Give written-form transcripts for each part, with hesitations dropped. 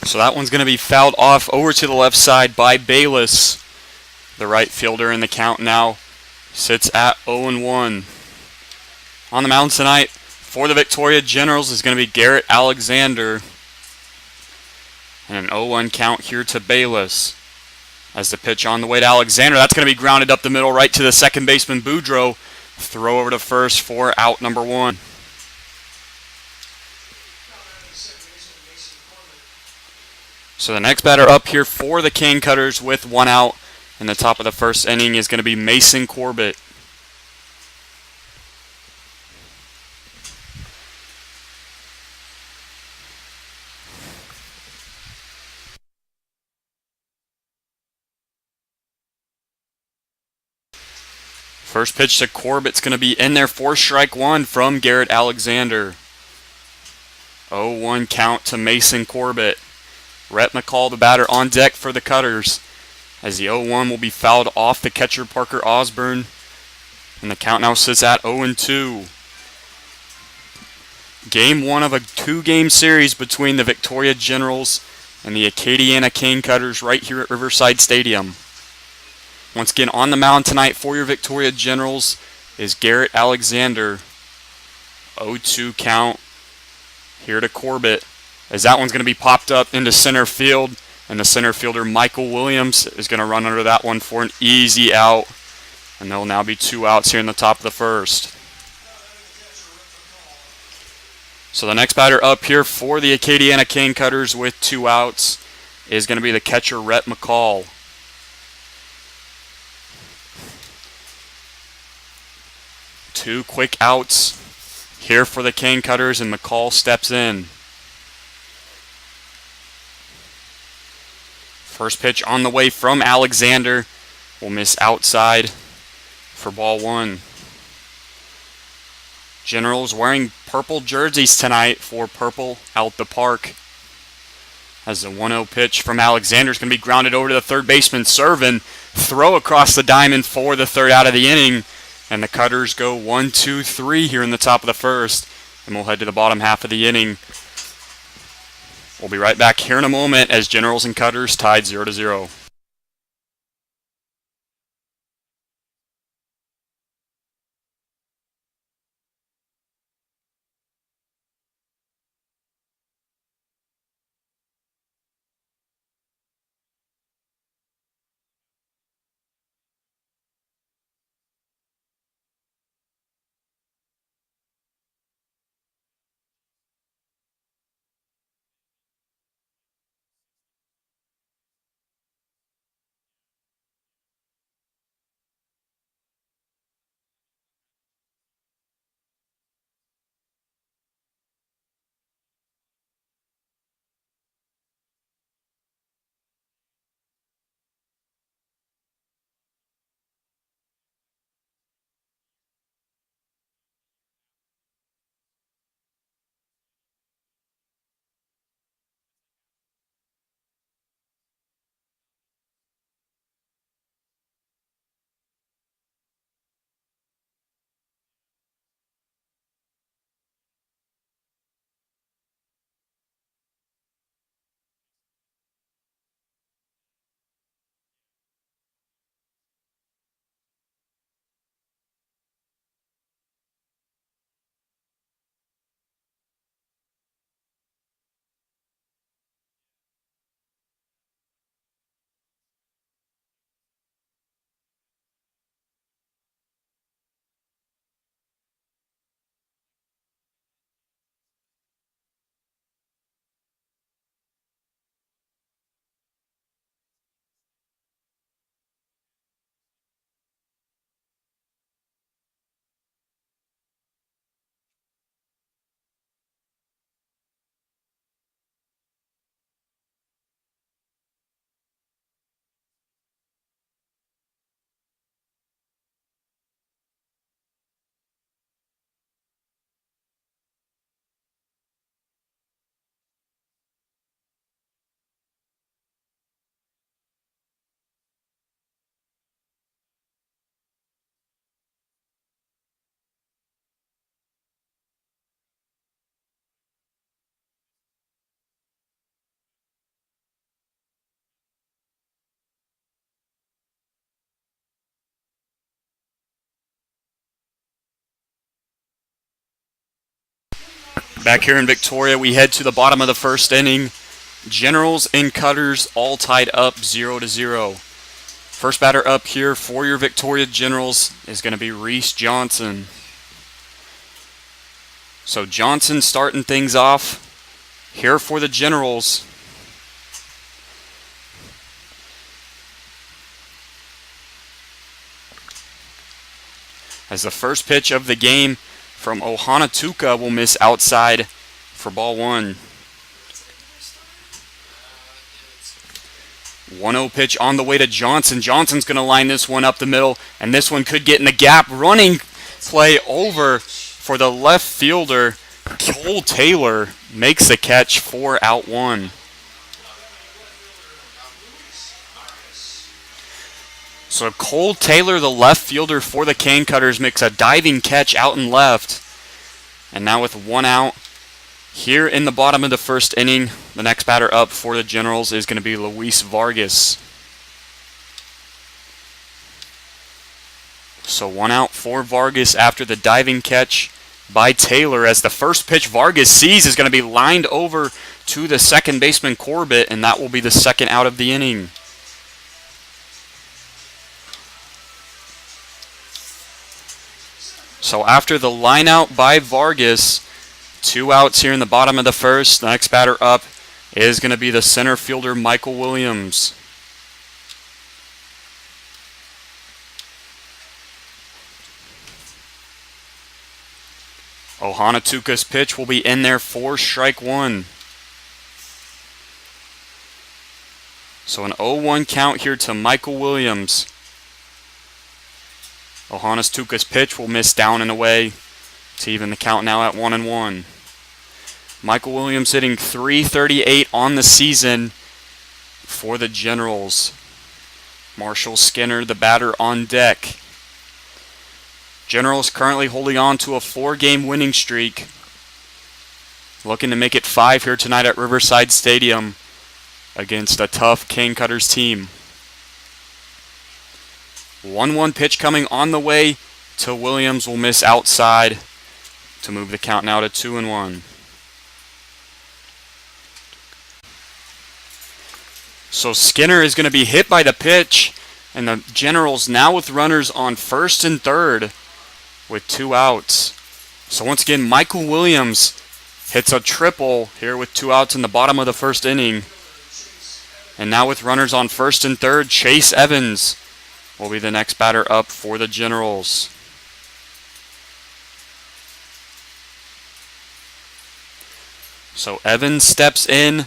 So that one's going to be fouled off over to the left side by Bayless. The right fielder in the count now sits at 0-1. On the mound tonight for the Victoria Generals is going to be Garrett Alexander. And an 0-1 count here to Bayless. As the pitch on the way to Alexander, that's going to be grounded up the middle right to the second baseman Boudreau. Throw over to first for out number 1. So the next batter up here for the Cane Cutters with 1 out in the top of the first inning is going to be Mason Corbett. First pitch to Corbett's going to be in there for strike 1 from Garrett Alexander. 0-1 count to Mason Corbett. Rhett McCall, the batter, on deck for the Cutters, as the 0-1 will be fouled off the catcher Parker Osburn, and the count now sits at 0-2. Game 1 of a 2-game series between the Victoria Generals and the Acadiana Cane Cutters right here at Riverside Stadium. Once again, on the mound tonight for your Victoria Generals is Garrett Alexander. 0-2 count here to Corbett, as that one's going to be popped up into center field, and the center fielder Michael Williams is going to run under that one for an easy out, and there will now be 2 outs here in the top of the first. So the next batter up here for the Acadiana Cane Cutters with 2 outs is going to be the catcher Rhett McCall. Two quick outs here for the Cane Cutters, and McCall steps in. First pitch on the way from Alexander will miss outside for ball 1. Generals wearing purple jerseys tonight for Purple Out the Park. As the 1-0 pitch from Alexander is going to be grounded over to the third baseman, Servin. Throw across the diamond for the third out of the inning. And the Cutters go 1-2-3 here in the top of the first. And we'll head to the bottom half of the inning. We'll be right back here in a moment as Generals and Cutters tied 0-0. Back here in Victoria, we head to the bottom of the first inning. Generals and Cutters all tied up 0-0. First batter up here for your Victoria Generals is going to be Reece Johnson. So Johnson starting things off here for the Generals. As the first pitch of the game from Ohanatuka will miss outside for ball one. 1-0 pitch on the way to Johnson. Johnson's going to line this one up the middle, and this one could get in the gap. Running play over for the left fielder. Cole Taylor makes the catch for out one. So Cole Taylor, the left fielder for the Cane Cutters, makes a diving catch out and left. And now with one out, here in the bottom of the first inning, the next batter up for the Generals is going to be Louise Vargas. So one out for Vargas after the diving catch by Taylor, as the first pitch Vargas sees is going to be lined over to the second baseman Corbett, and that will be the second out of the inning. So after the line out by Vargas, 2 outs here in the bottom of the first. The next batter up is going to be the center fielder Michael Williams. Ohanatuka's pitch will be in there for strike one. So an 0-1 count here to Michael Williams. Ohanatuka's pitch will miss down and away to even the count now at 1-1. Michael Williams hitting .338 on the season for the Generals. Marshall Skinner, the batter, on deck. Generals currently holding on to a 4-game winning streak. Looking to make it 5 here tonight at Riverside Stadium against a tough Cane Cutters team. 1-1 pitch coming on the way to Williams, will miss outside to move the count now to 2-1. So Skinner is going to be hit by the pitch, and the Generals now with runners on first and third with 2 outs. So once again, Michael Williams hits a triple here with 2 outs in the bottom of the first inning. And now with runners on first and third, Chase Evans will be the next batter up for the Generals. So Evans steps in,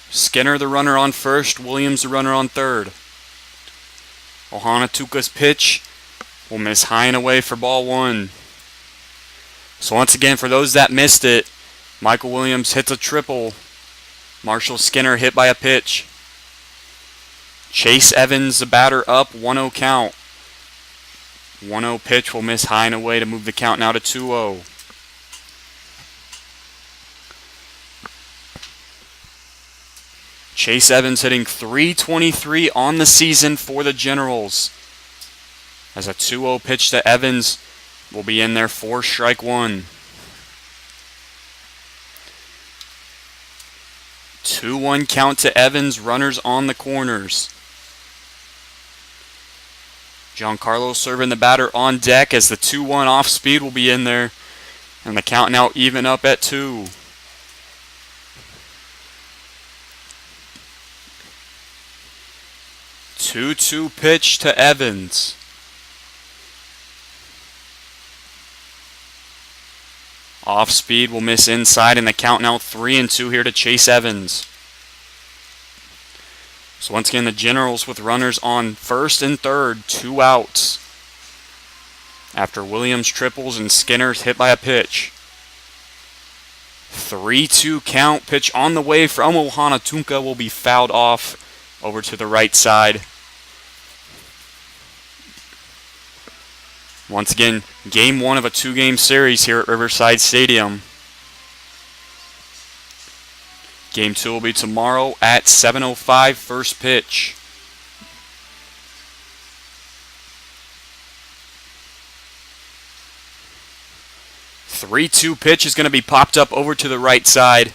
Skinner the runner on first, Williams the runner on third. Ohanatuka's pitch will miss high and away for ball one. So once again, for those that missed it, Michael Williams hits a triple. Marshall Skinner hit by a pitch. Chase Evans, the batter, up, 1-0 count. 1-0 pitch will miss high and away to move the count now to 2-0. Chase Evans hitting .323 on the season for the Generals. As a 2-0 pitch to Evans will be in there for strike one. 2-1 count to Evans, runners on the corners. Giancarlo serving the batter on deck as the 2-1 off speed will be in there. And the count now even up at 2. Two pitch to Evans. Off speed will miss inside, and the count now 3-2 here to Chase Evans. So once again, the Generals with runners on first and third, 2 outs. After Williams triples and Skinner's hit by a pitch. 3-2 count, pitch on the way from Ohanatuka will be fouled off over to the right side. Once again, game 1 of a 2-game series here at Riverside Stadium. Game 2 will be tomorrow at 7:05, first pitch. 3-2 pitch is going to be popped up over to the right side.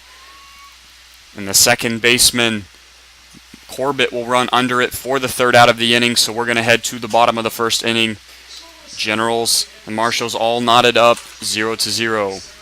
And the second baseman, Corbett, will run under it for the third out of the inning. So we're going to head to the bottom of the first inning. Generals and Marshals all knotted up 0-0.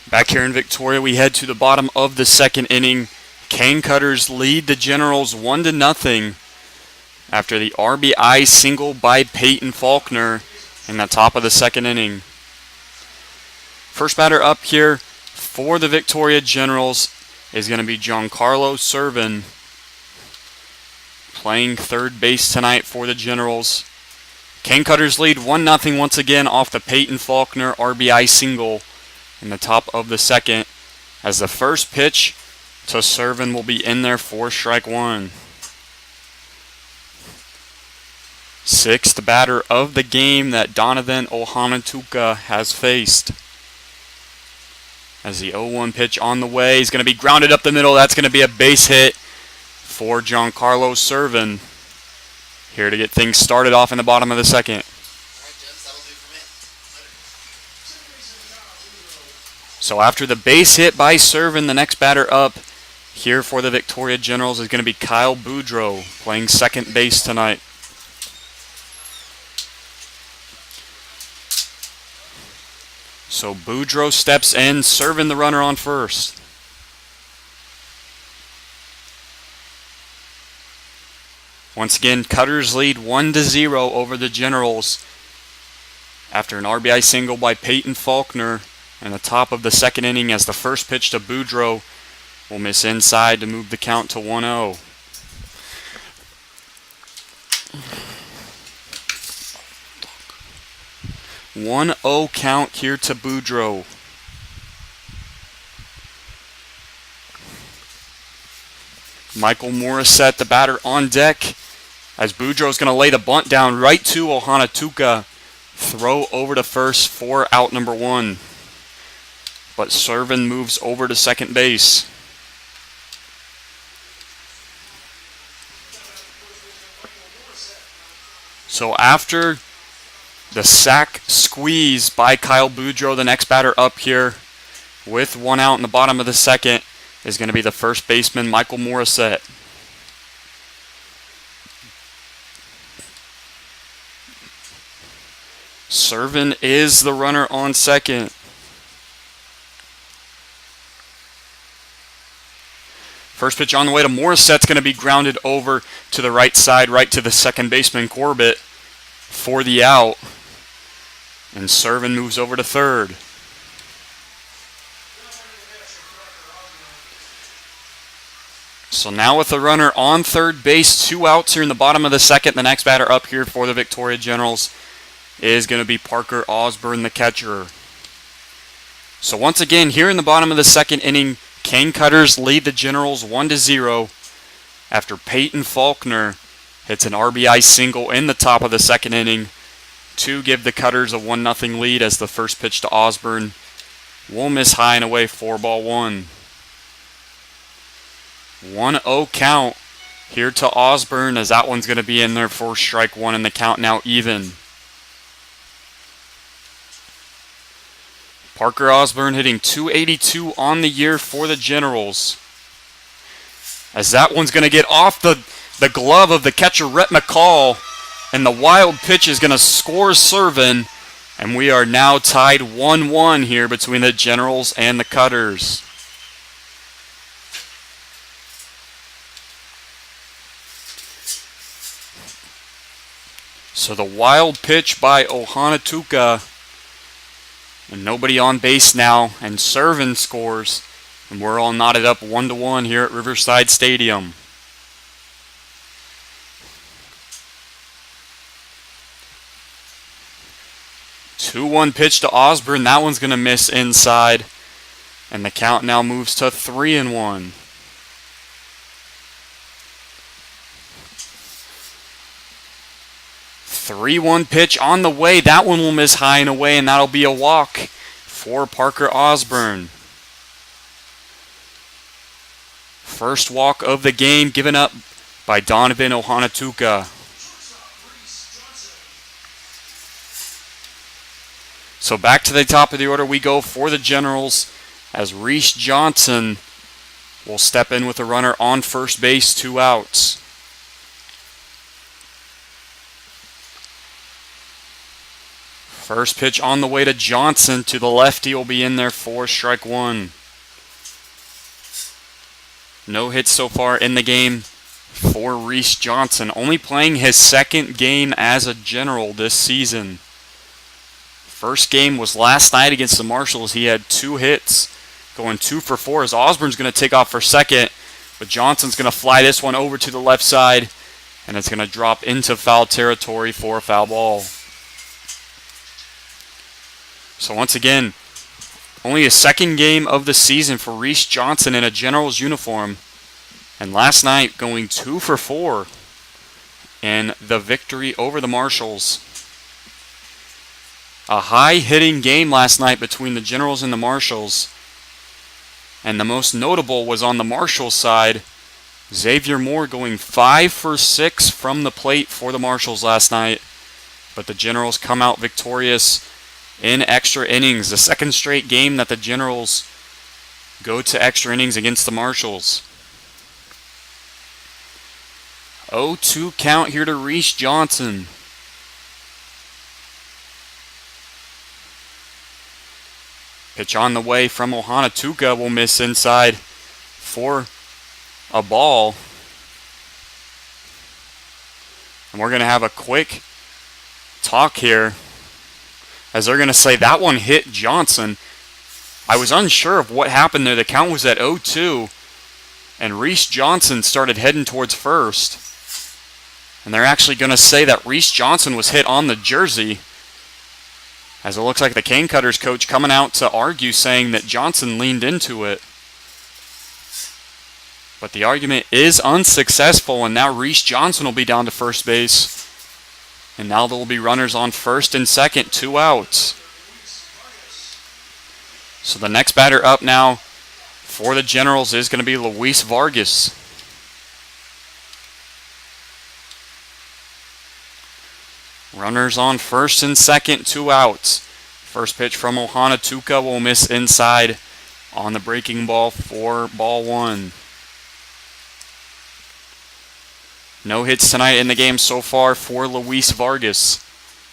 Back here in Victoria, we head to the bottom of the second inning. Cane Cutters lead the Generals 1-0 after the RBI single by Preston Faulkner in the top of the second inning. First batter up here for the Victoria Generals is going to be Giancarlo Servin, playing third base tonight for the Generals. Cane Cutters lead 1-0 once again off the Preston Faulkner RBI single in the top of the second, as the first pitch to Servin will be in there for strike one. Sixth batter of the game that Donovan Ohanatuka has faced. As the 0-1 pitch on the way is going to be grounded up the middle. That's going to be a base hit for Giancarlo Servin. Here to get things started off in the bottom of the second. So after the base hit by Servin, the next batter up here for the Victoria Generals is going to be Kyle Boudreau, playing second base tonight. So Boudreau steps in, serving the runner on first. Once again, Cutters lead 1-0 over the Generals after an RBI single by Preston Faulkner in the top of the second inning, as the first pitch to Boudreau will miss inside to move the count to 1-0. One 1-0 count here to Boudreau. Michael Morissette, the batter, on deck, as Boudreau's going to lay the bunt down right to Ohanatuka. Throw over to first for out number 1. But Servin moves over to second base. So after the sack squeeze by Kyle Boudreau, the next batter up here with 1 out in the bottom of the second is going to be the first baseman, Michael Morissette. Servin is the runner on second. First pitch on the way to Morissette's going to be grounded over to the right side, right to the second baseman, Corbett, for the out. And Servin moves over to third. So now with the runner on third base, 2 outs here in the bottom of the second, the next batter up here for the Victoria Generals is going to be Parker Osburn, the catcher. So once again, here in the bottom of the second inning, Cane Cutters lead the Generals 1-0 after Preston Faulkner hits an RBI single in the top of the second inning to give the Cutters a 1-0 lead, as the first pitch to Osburn will miss high and away for ball 1. 1-0 count here to Osburn, as that one's going to be in there for strike 1, and the count now even. Parker Osburn hitting .282 on the year for the Generals, as that one's going to get off the glove of the catcher, Rhett McCall, and the wild pitch is going to score Servin, and we are now tied 1-1 here between the Generals and the Cutters. So the wild pitch by Ohanatuka, and nobody on base now, and Servin scores, and we're all knotted up 1-1 here at Riverside Stadium. Two-one pitch to Osburn, that one's going to miss inside, and the count now moves to 3-1. Three-one pitch on the way. That one will miss high and away, and that'll be a walk for Parker Osburn. First walk of the game given up by Donovan Ohanatuka. So back to the top of the order we go for the Generals, as Reece Johnson will step in with a runner on first base, 2 outs. First pitch on the way to Johnson, to the lefty, will be in there for strike 1. No hits so far in the game for Reece Johnson, only playing his second game as a General this season. First game was last night against the Marshals. He had 2 hits, going 2 for 4, as Osborne's going to take off for second, but Johnson's going to fly this one over to the left side, and it's going to drop into foul territory for a foul ball. So once again, only a second game of the season for Reece Johnson in a General's uniform, and last night going 2 for 4 in the victory over the Marshals. A high-hitting game last night between the Generals and the Marshals, and the most notable was on the Marshals side, Xavier Moore going 5 for 6 from the plate for the Marshals last night, but the Generals come out victorious in extra innings. The second straight game that the Generals go to extra innings against the Marshals. 0-2 count here to Reece Johnson. Pitch on the way from Ohanatuka will miss inside for a ball. And we're going to have a quick talk here, as they're going to say that one hit Johnson. I was unsure of what happened there. The count was at 0-2, and Reece Johnson started heading towards first. And they're actually going to say that Reece Johnson was hit on the jersey, as it looks like the Cane Cutters coach coming out to argue, saying that Johnson leaned into it. But the argument is unsuccessful, and now Reece Johnson will be down to first base. And now there will be runners on first and second, 2 outs. So the next batter up now for the Generals is going to be Louise Vargas. Runners on first and second, 2 outs. First pitch from Ohanatuka will miss inside on the breaking ball for ball 1. No hits tonight in the game so far for Louise Vargas,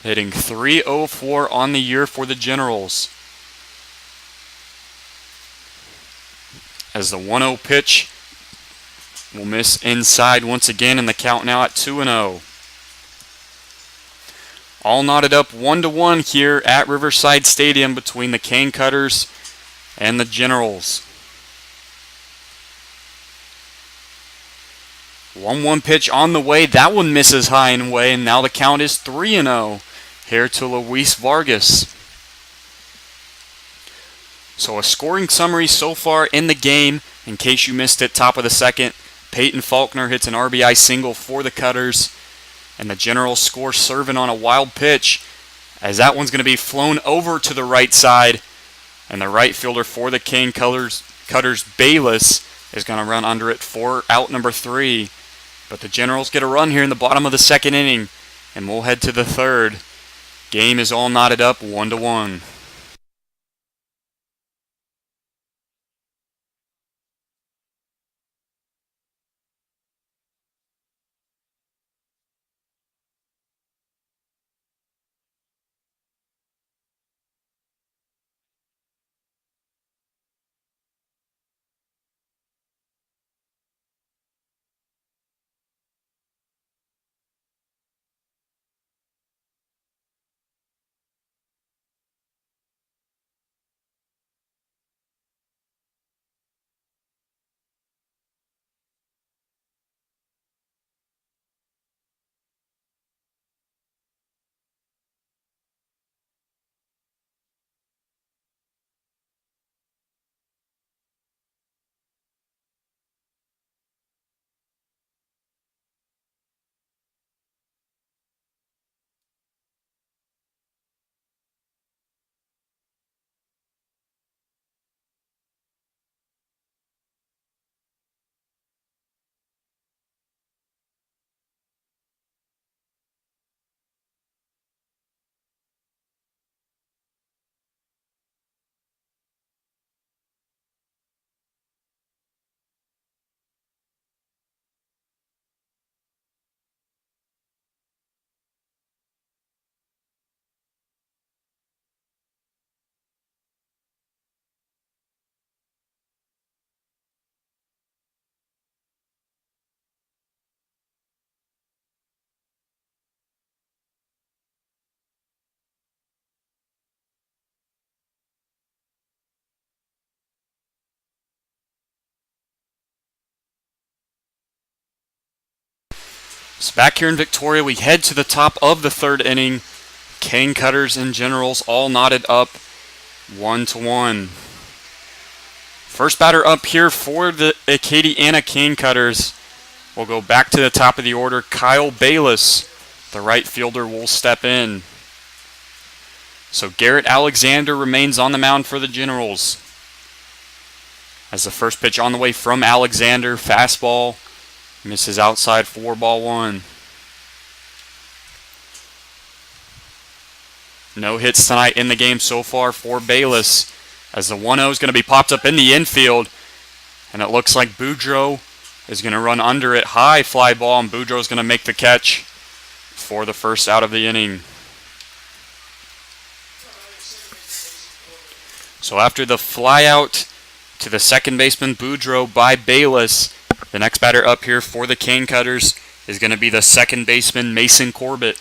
hitting .304 on the year for the Generals. As the 1-0 pitch will miss inside once again, and the count now at 2-0. All knotted up 1-1 here at Riverside Stadium between the Cane Cutters and the Generals. 1-1 pitch on the way. That one misses high and away, and now the count is 3-0 here to Louise Vargas. So a scoring summary so far in the game. In case you missed it, top of the second, Preston Faulkner hits an RBI single for the Cutters, and the Generals score serving on a wild pitch, as that one's going to be flown over to the right side, and the right fielder for the Cane Cutters, Bayless, is going to run under it for out number 3. But the Generals get a run here in the bottom of the second inning, and we'll head to the third. Game is all knotted up 1-1. So back here in Victoria, we head to the top of the third inning. Cane Cutters and Generals all knotted up 1-1. First batter up here for the Acadiana Cane Cutters. We'll go back to the top of the order. Kyle Bayless, the right fielder, will step in. So Garrett Alexander remains on the mound for the Generals. As the first pitch on the way from Alexander, fastball, misses outside for ball 1. No hits tonight in the game so far for Bayless, as the 1-0 is going to be popped up in the infield, and it looks like Boudreau is going to run under it. High fly ball, and Boudreau is going to make the catch for the first out of the inning. So after the fly out to the second baseman Boudreau by Bayless, the next batter up here for the Cane Cutters is going to be the second baseman Mason Corbett.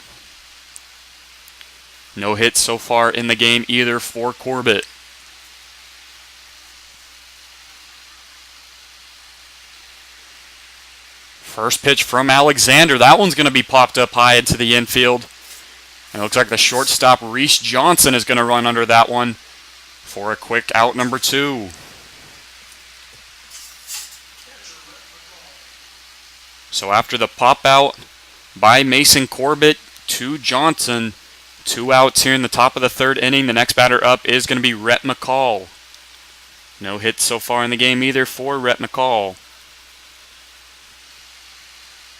No hits so far in the game either for Corbett. First pitch from Alexander. That one's going to be popped up high into the infield. And it looks like the shortstop Reese Johnson is going to run under that one for a quick out number 2. So after the pop out by Mason Corbett to Johnson, 2 outs here in the top of the third inning. The next batter up is going to be Rhett McCall. No hits so far in the game either for Rhett McCall.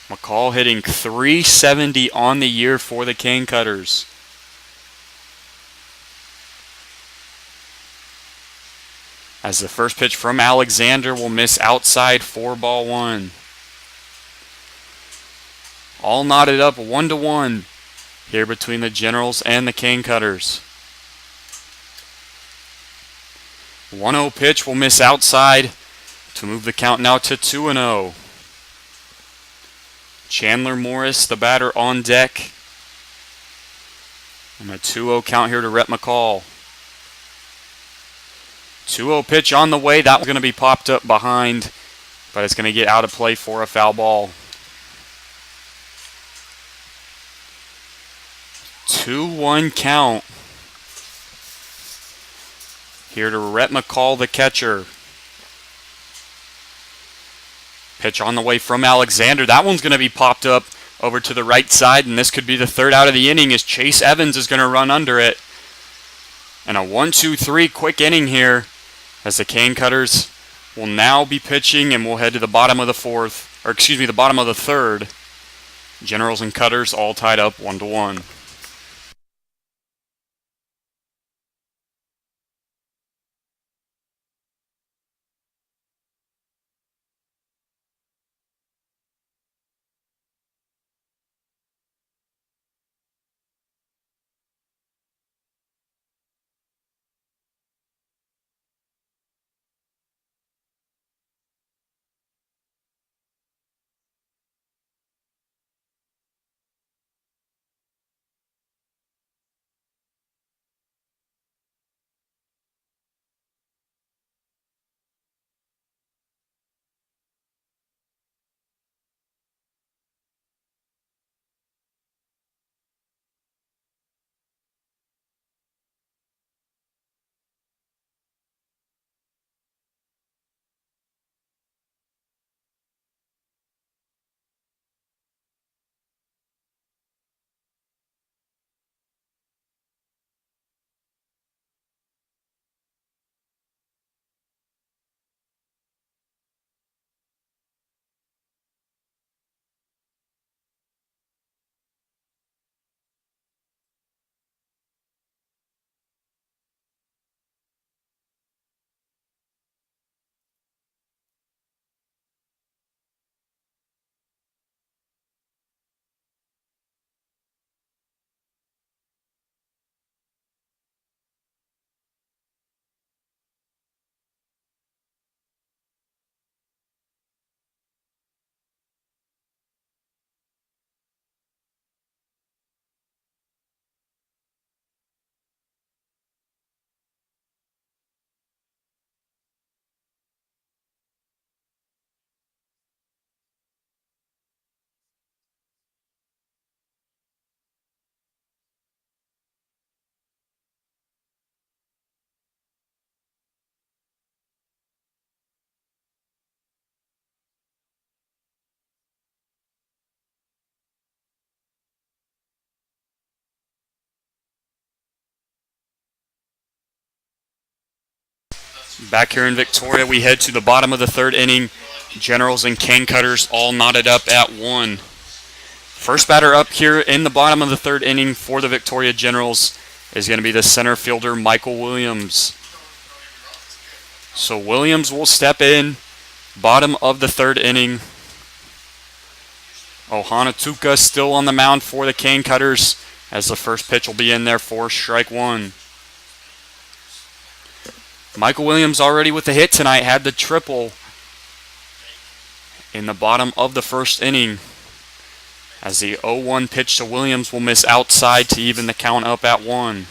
McCall hitting .370 on the year for the Cane Cutters. As the first pitch from Alexander will miss outside for ball 1. All knotted up 1-1 here between the Generals and the Cane Cutters. 1-0 pitch will miss outside to move the count now to 2-0. Chandler Morris, the batter, on deck. And a 2-0 count here to Rhett McCall. 2-0 pitch on the way. That one's going to be popped up behind, but it's going to get out of play for a foul ball. 2-1 count here to Rhett McCall, the catcher. Pitch on the way from Alexander. That one's going to be popped up over to the right side, and this could be the third out of the inning as Chase Evans is going to run under it. And a 1-2-3 quick inning here as the Cane Cutters will now be pitching, and we'll head to the bottom of the the bottom of the third. Generals and Cutters all tied up 1-1. Back here in Victoria, we head to the bottom of the third inning. Generals and Cane Cutters all knotted up at 1. First batter up here in the bottom of the third inning for the Victoria Generals is going to be the center fielder, Michael Williams. So Williams will step in, bottom of the third inning. Ohanatuka still on the mound for the Cane Cutters as the first pitch will be in there for strike 1. Michael Williams already with the hit tonight, had the triple in the bottom of the first inning. As the 0-1 pitch to Williams will miss outside to even the count up at 1.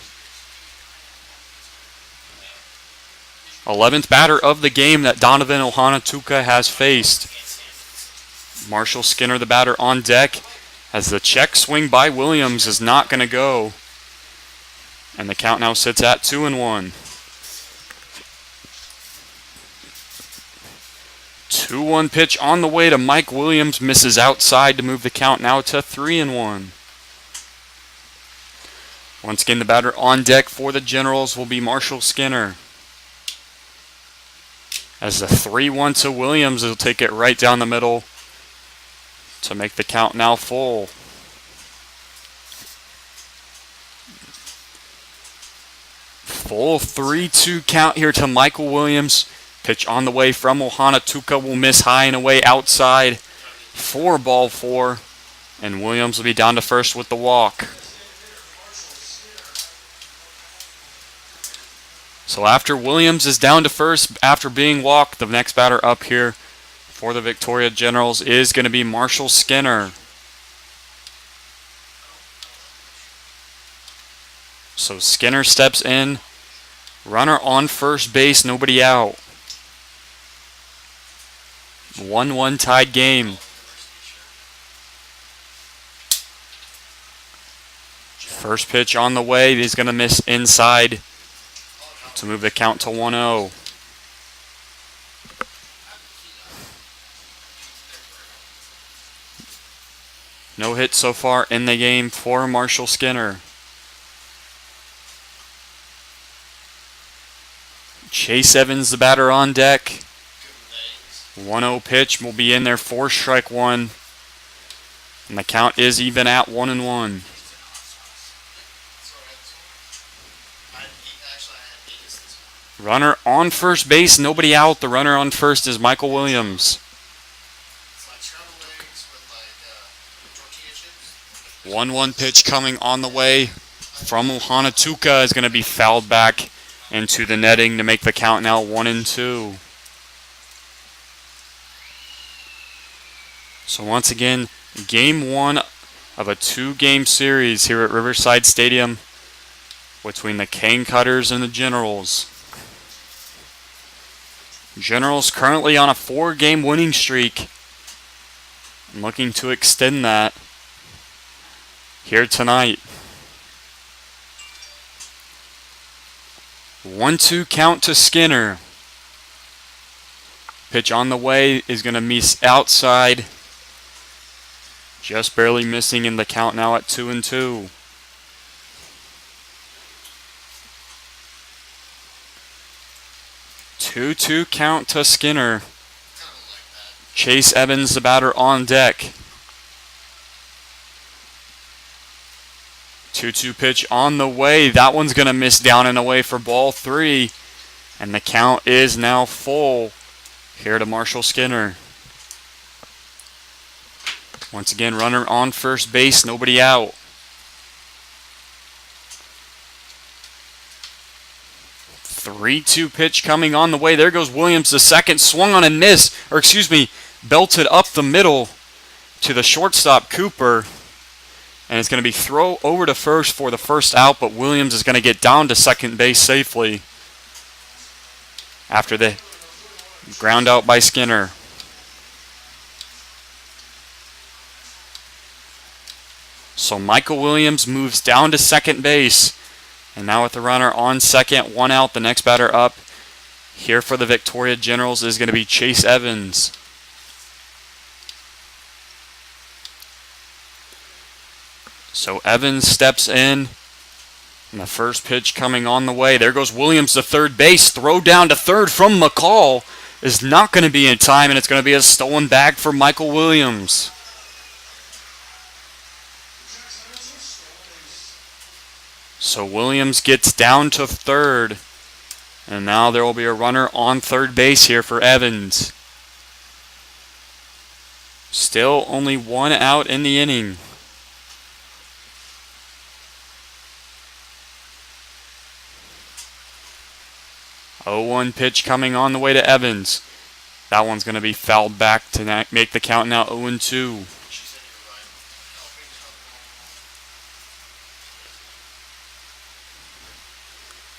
11th batter of the game that Donovan Ohanatuka has faced. Marshall Skinner, the batter, on deck, as the check swing by Williams is not going to go. And the count now sits at 2-1. 2-1 pitch on the way to Mike Williams, misses outside to move the count now to 3-1. Once again, the batter on deck for the Generals will be Marshall Skinner. As the 3-1 to Williams, he'll take it right down the middle to make the count now full. Full 3-2 count here to Michael Williams. Pitch on the way from Ohanatuka will miss high and away outside. 4-4. And Williams will be down to first with the walk. So after Williams is down to first after being walked, the next batter up here for the Victoria Generals is going to be Marshall Skinner. So Skinner steps in. Runner on first base, nobody out. 1-1 tied game. First pitch on the way. He's going to miss inside to move the count to 1-0. No hit so far in the game for Marshall Skinner. Chase Evans, the batter, on deck. 1-0 pitch will be in there for strike one. And the count is even at 1-1. Runner on first base, nobody out. The runner on first is Michael Williams. 1-1 pitch coming on the way from Ohanatuka is going to be fouled back into the netting to make the count now 1-2. So once again, game one of a 2-game series here at Riverside Stadium between the Cane Cutters and the Generals. Generals currently on a 4-game winning streak, looking to extend that here tonight. 1-2 count to Skinner. Pitch on the way is going to miss outside. Just barely missing in the count now at 2-2. Two count to Skinner. Chase Evans, the batter, on deck. 2-2 pitch on the way. That one's going to miss down and away for ball 3. And the count is now full here to Marshall Skinner. Once again, runner on first base, nobody out. 3-2 pitch coming on the way. There goes Williams, the second, swung on and missed, belted up the middle to the shortstop, Cooper. And it's going to be throw over to first for the first out, but Williams is going to get down to second base safely after the ground out by Skinner. So Michael Williams moves down to second base. And now with the runner on second, 1 out, the next batter up here for the Victoria Generals is going to be Chase Evans. So Evans steps in. And the first pitch coming on the way. There goes Williams to third base. Throw down to third from McCall is not going to be in time, and it's going to be a stolen bag for Michael Williams. So Williams gets down to third. And now there will be a runner on third base here for Evans. Still only 1 out in the inning. 0-1 pitch coming on the way to Evans. That one's going to be fouled back to make the count now 0-2.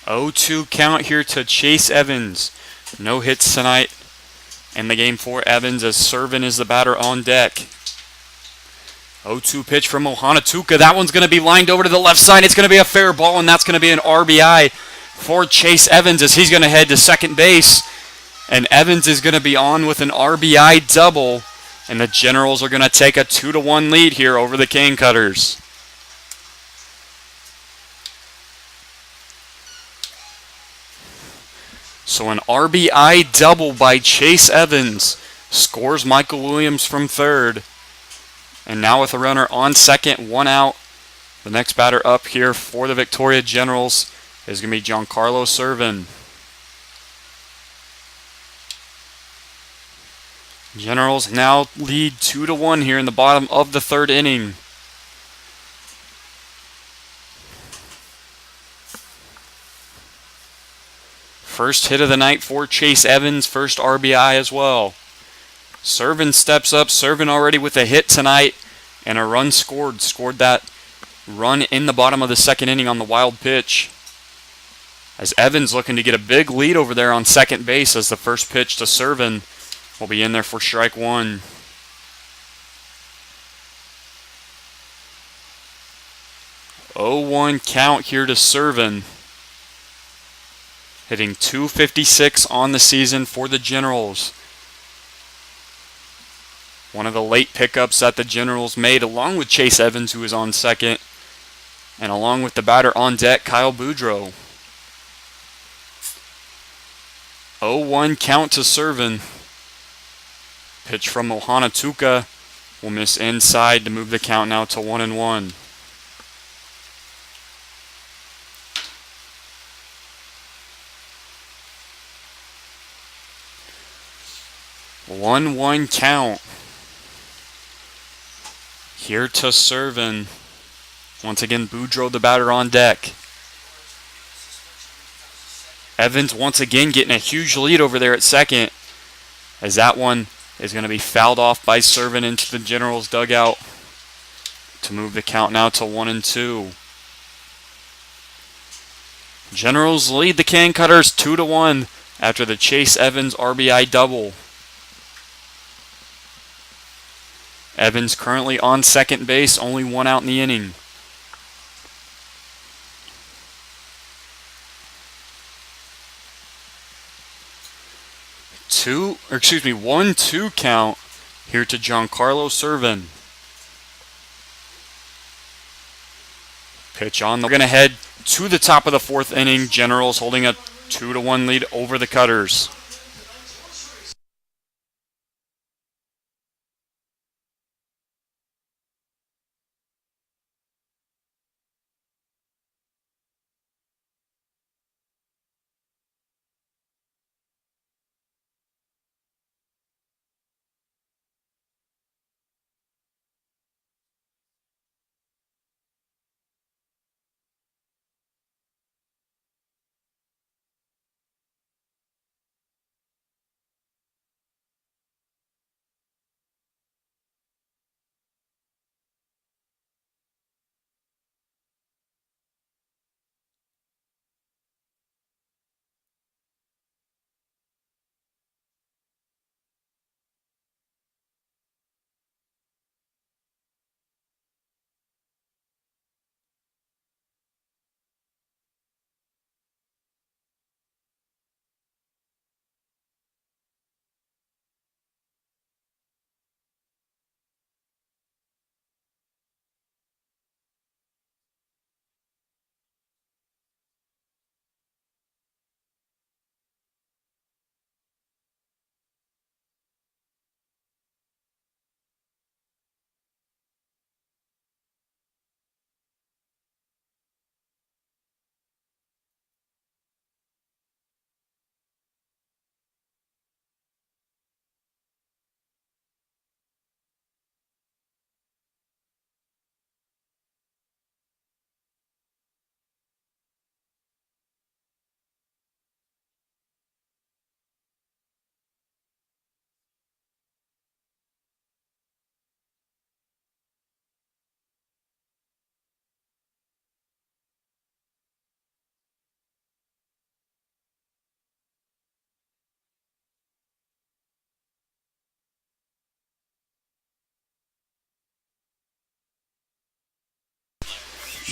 0-2 count here to Chase Evans. No hits tonight in the game for Evans as Servin is the batter on deck. 0-2 pitch from Ohanatuka. That one's going to be lined over to the left side. It's going to be a fair ball, and that's going to be an RBI for Chase Evans as he's going to head to second base. And Evans is going to be on with an RBI double, and the Generals are going to take a 2-1 lead here over the Cane Cutters. So an RBI double by Chase Evans scores Michael Williams from third. And now with a runner on second, 1 out, the next batter up here for the Victoria Generals is going to be Giancarlo Servin. Generals now lead 2-1 here in the bottom of the third inning. First hit of the night for Chase Evans, first RBI as well. Servin steps up. Servin already with a hit tonight and a run scored. Scored that run in the bottom of the second inning on the wild pitch. As Evans looking to get a big lead over there on second base as the first pitch to Servin will be in there for strike one. Oh, 0-1 count here to Servin. Hitting .256 on the season for the Generals. One of the late pickups that the Generals made along with Chase Evans, who is on second, and along with the batter on deck, Kyle Boudreau. 0-1 count to Servin. Pitch from Ohanatuka will miss inside to move the count now to 1-1. One count here to Servin. Once again, Boudreau the batter on deck. Evans once again getting a huge lead over there at second, as that one is going to be fouled off by Servin into the Generals dugout to move the count now to 1-2. Generals lead the Cane Cutters 2-1 after the Chase Evans RBI double. Evans currently on second base, only 1 out in the inning. 1-2 count here to Giancarlo Servin. Pitch on. They're going to head to the top of the fourth inning. Generals holding a 2-1 lead over the Cutters.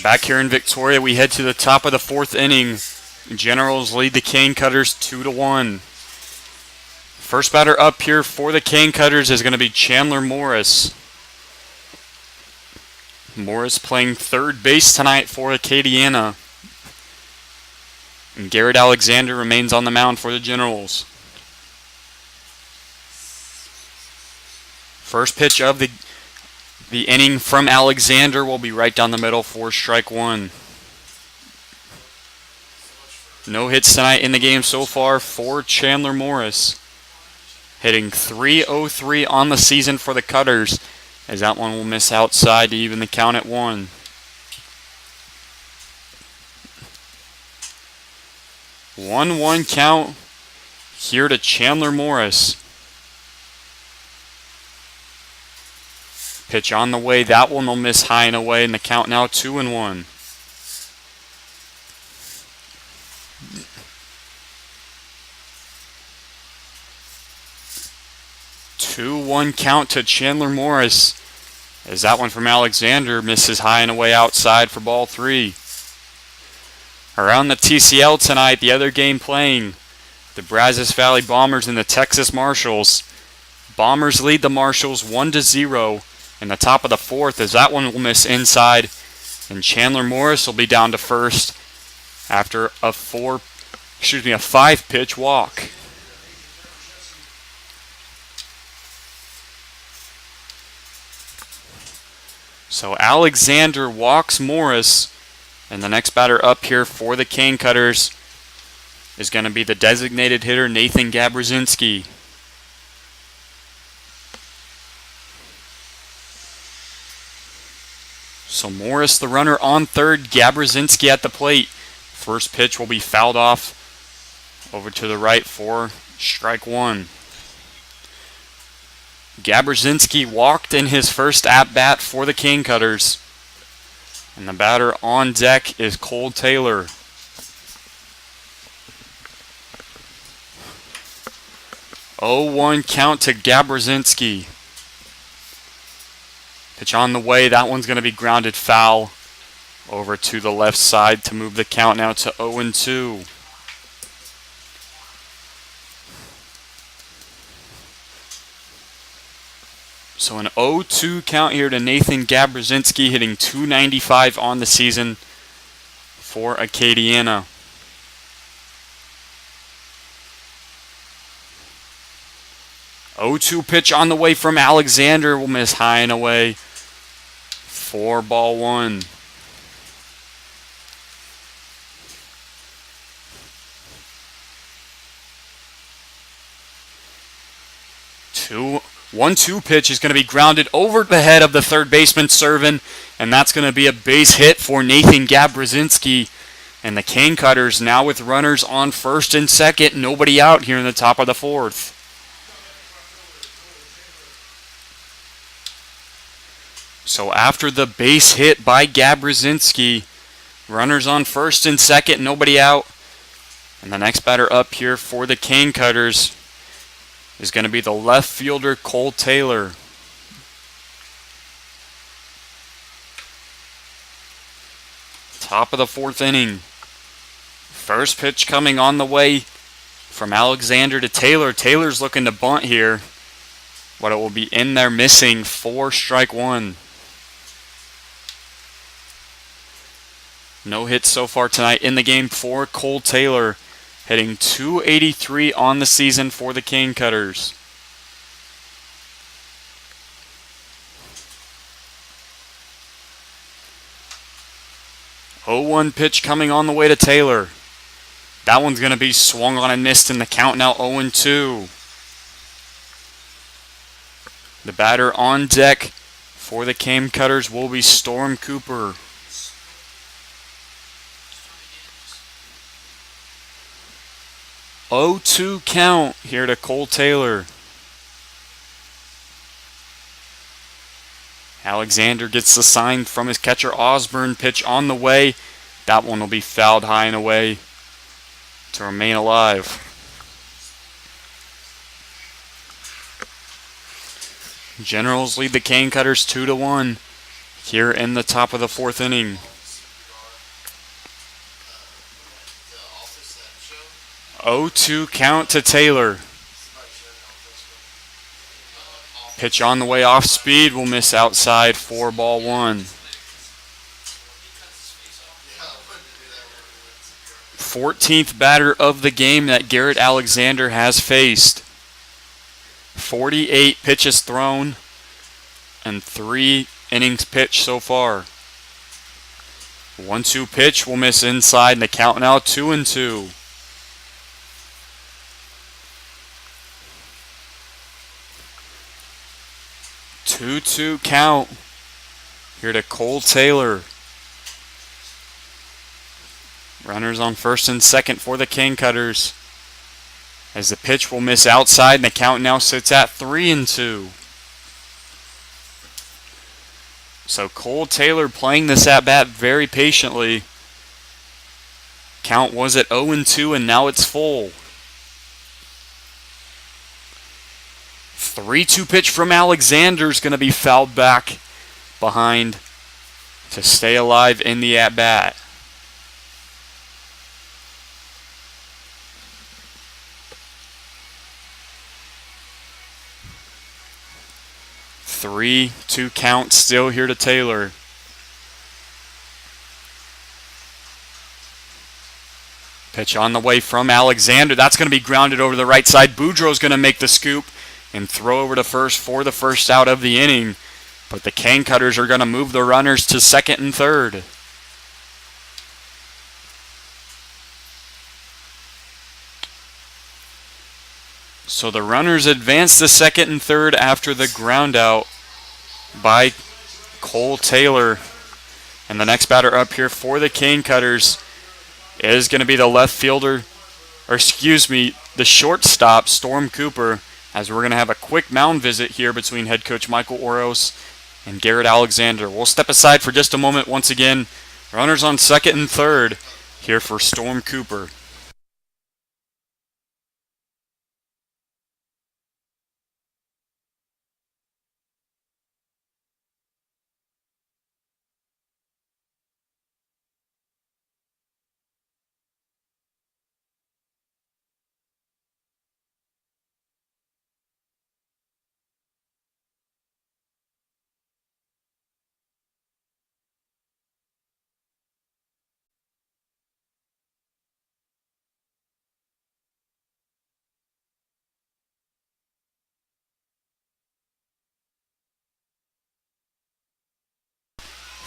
Back here in Victoria, we head to the top of the fourth inning. Generals lead the Cane Cutters 2-1. First batter up here for the Cane Cutters is going to be Chandler Morris. Morris playing third base tonight for Acadiana. And Garrett Alexander remains on the mound for the Generals. First pitch of the inning from Alexander will be right down the middle for strike one. No hits tonight in the game so far for Chandler Morris. Hitting .303 on the season for the Cutters, as that one will miss outside to even the count at 1. One count here to Chandler Morris. Pitch on the way, that one will miss high and away, and the count now 2-1. 2-1 count to Chandler Morris, as that one from Alexander misses high and away outside for ball 3. Around the TCL tonight, the other game playing, the Brazos Valley Bombers and the Texas Marshals. Bombers lead the Marshals 1-0 in the top of the fourth, as that one will miss inside, and Chandler Morris will be down to first after a 5-pitch walk. So Alexander walks Morris, and the next batter up here for the Cane Cutters is going to be the designated hitter Nathan Gab Rosinski. So Morris the runner on third, Gab Rosinski at the plate. First pitch will be fouled off over to the right for strike one. Gab Rosinski walked in his first at-bat for the Cane Cutters. And the batter on deck is Cole Taylor. Oh-1 count to Gab Rosinski. Pitch on the way, that one's going to be grounded foul over to the left side to move the count now to 0-2. So an 0-2 count here to Nathan Gab Rosinski, hitting .295 on the season for Acadiana. .02 pitch on the way from Alexander will miss high and away for ball 1. Two 1-2 pitch is going to be grounded over the head of the third baseman, Servin, and that's going to be a base hit for Nathan Gab Rosinski. And the Cane Cutters now with runners on first and second, nobody out here in the top of the fourth. So after the base hit by Gab Rosinski, runners on first and second, nobody out. And the next batter up here for the Cane Cutters is going to be the left fielder, Cole Taylor. Top of the fourth inning. First pitch coming on the way from Alexander to Taylor. Taylor's looking to bunt here, but it will be in there missing for strike one. No hits so far tonight in the game for Cole Taylor, hitting .283 on the season for the Cane Cutters. .01 pitch coming on the way to Taylor. That one's going to be swung on and missed, in the count now 0-2. The batter on deck for the Cane Cutters will be Storm Cooper. .02 count here to Cole Taylor. Alexander gets the sign from his catcher Osburn. Pitch on the way. That one will be fouled high and away to remain alive. Generals lead the Cane Cutters 2-1 here in the top of the fourth inning. 0-2 count to Taylor. Pitch on the way off speed will miss outside for ball one. 14th batter of the game that Garrett Alexander has faced. 48 pitches thrown and 3 innings pitched so far. 1-2 pitch will miss inside, and the count now 2-2. Two count here to Cole Taylor. Runners on first and second for the Cane Cutters, as the pitch will miss outside, and the count now sits at 3-2. So Cole Taylor playing this at-bat very patiently. Count was at 0-2, and now it's full. 3-2 pitch from Alexander is going to be fouled back behind to stay alive in the at-bat. Two count still here to Taylor. Pitch on the way from Alexander. That's going to be grounded over the right side. Boudreau's going to make the scoop and throw over to first for the first out of the inning. But the Cane Cutters are going to move the runners to second and third. So the runners advance to second and third after the ground out by Cole Taylor. And the next batter up here for the Cane Cutters is going to be the left fielder, the shortstop, Storm Cooper, as we're going to have a quick mound visit here between head coach Michael Oros and Garrett Alexander. We'll step aside for just a moment once again. Runners on second and third here for Storm Cooper.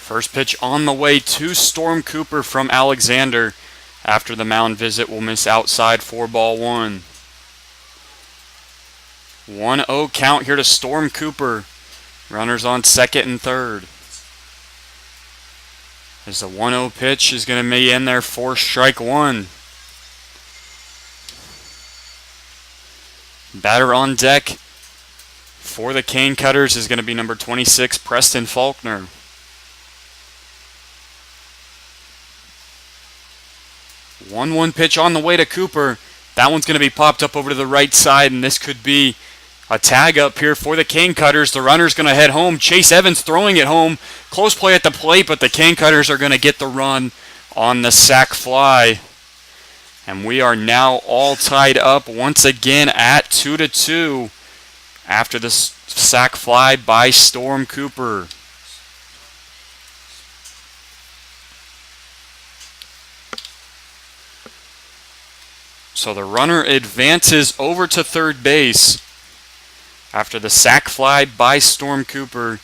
First pitch on the way to Storm Cooper from Alexander after the mound visit will miss outside for ball one. 1-0 count here to Storm Cooper. Runners on second and third. As the 1-0 pitch is going to be in there for strike one. Batter on deck for the Cane Cutters is going to be number 26, Preston Faulkner. 1-1 pitch on the way to Cooper. That one's going to be popped up over to the right side, and this could be a tag up here for the Cane Cutters. The runner's going to head home. Chase Evans throwing it home. Close play at the plate, but the Cane Cutters are going to get the run on the sac fly. And we are now all tied up once again at 2-2 after the sac fly by Storm Cooper. So the runner advances over to third base after the sac fly by Storm Cooper.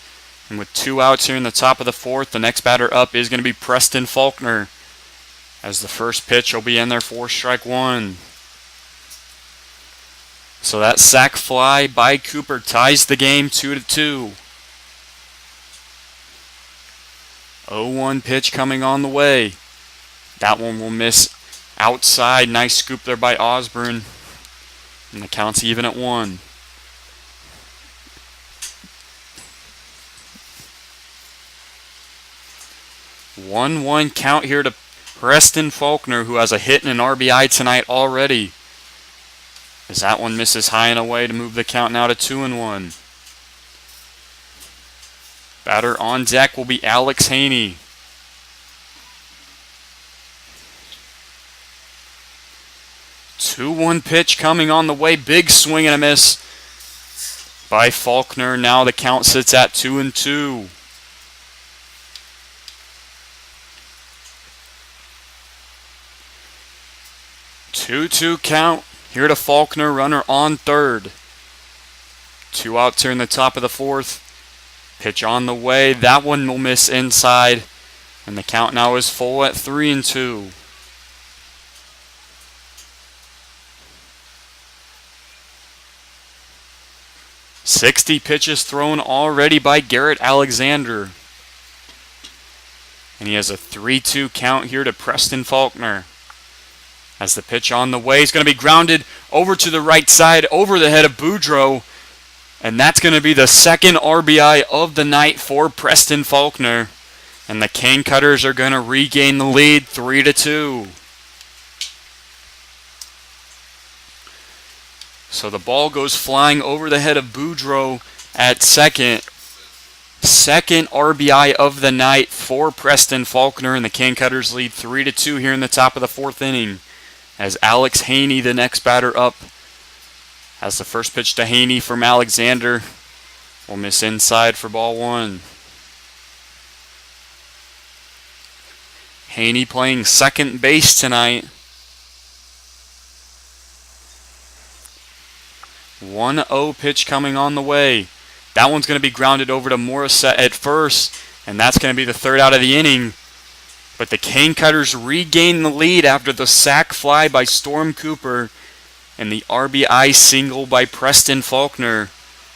And with 2 outs here in the top of the fourth, the next batter up is going to be Preston Faulkner, as the first pitch will be in there for strike one. So that sac fly by Cooper ties the game 2-2. 0-1 pitch coming on the way. That one will miss outside. Nice scoop there by Osburn. And the count's even at 1. One count here to Preston Faulkner, who has a hit and an RBI tonight already. As that one misses high and away to move the count now to 2-1. Batter on deck will be Alex Haney. 2-1 pitch coming on the way. Big swing and a miss by Faulkner. Now the count sits at 2-2. Two count here to Faulkner, runner on third. 2 outs here in the top of the fourth. Pitch on the way. That one will miss inside. And the count now is full at 3-2. .60 pitches thrown already by Garrett Alexander. And he has a 3-2 count here to Preston Faulkner. As the pitch on the way is going to be grounded over to the right side, over the head of Boudreau. And that's going to be the second RBI of the night for Preston Faulkner. And the Cane Cutters are going to regain the lead 3-2. So the ball goes flying over the head of Boudreau at second. Second RBI of the night for Preston Faulkner, and the Cane Cutters lead 3-2 here in the top of the fourth inning. As Alex Haney, the next batter up, has the first pitch to Haney from Alexander. Will miss inside for ball one. Haney playing second base tonight. 1-0 pitch coming on the way. That one's going to be grounded over to Morissette at first, and that's going to be the third out of the inning. But the Cane Cutters regain the lead after the sac fly by Storm Cooper and the RBI single by Preston Faulkner.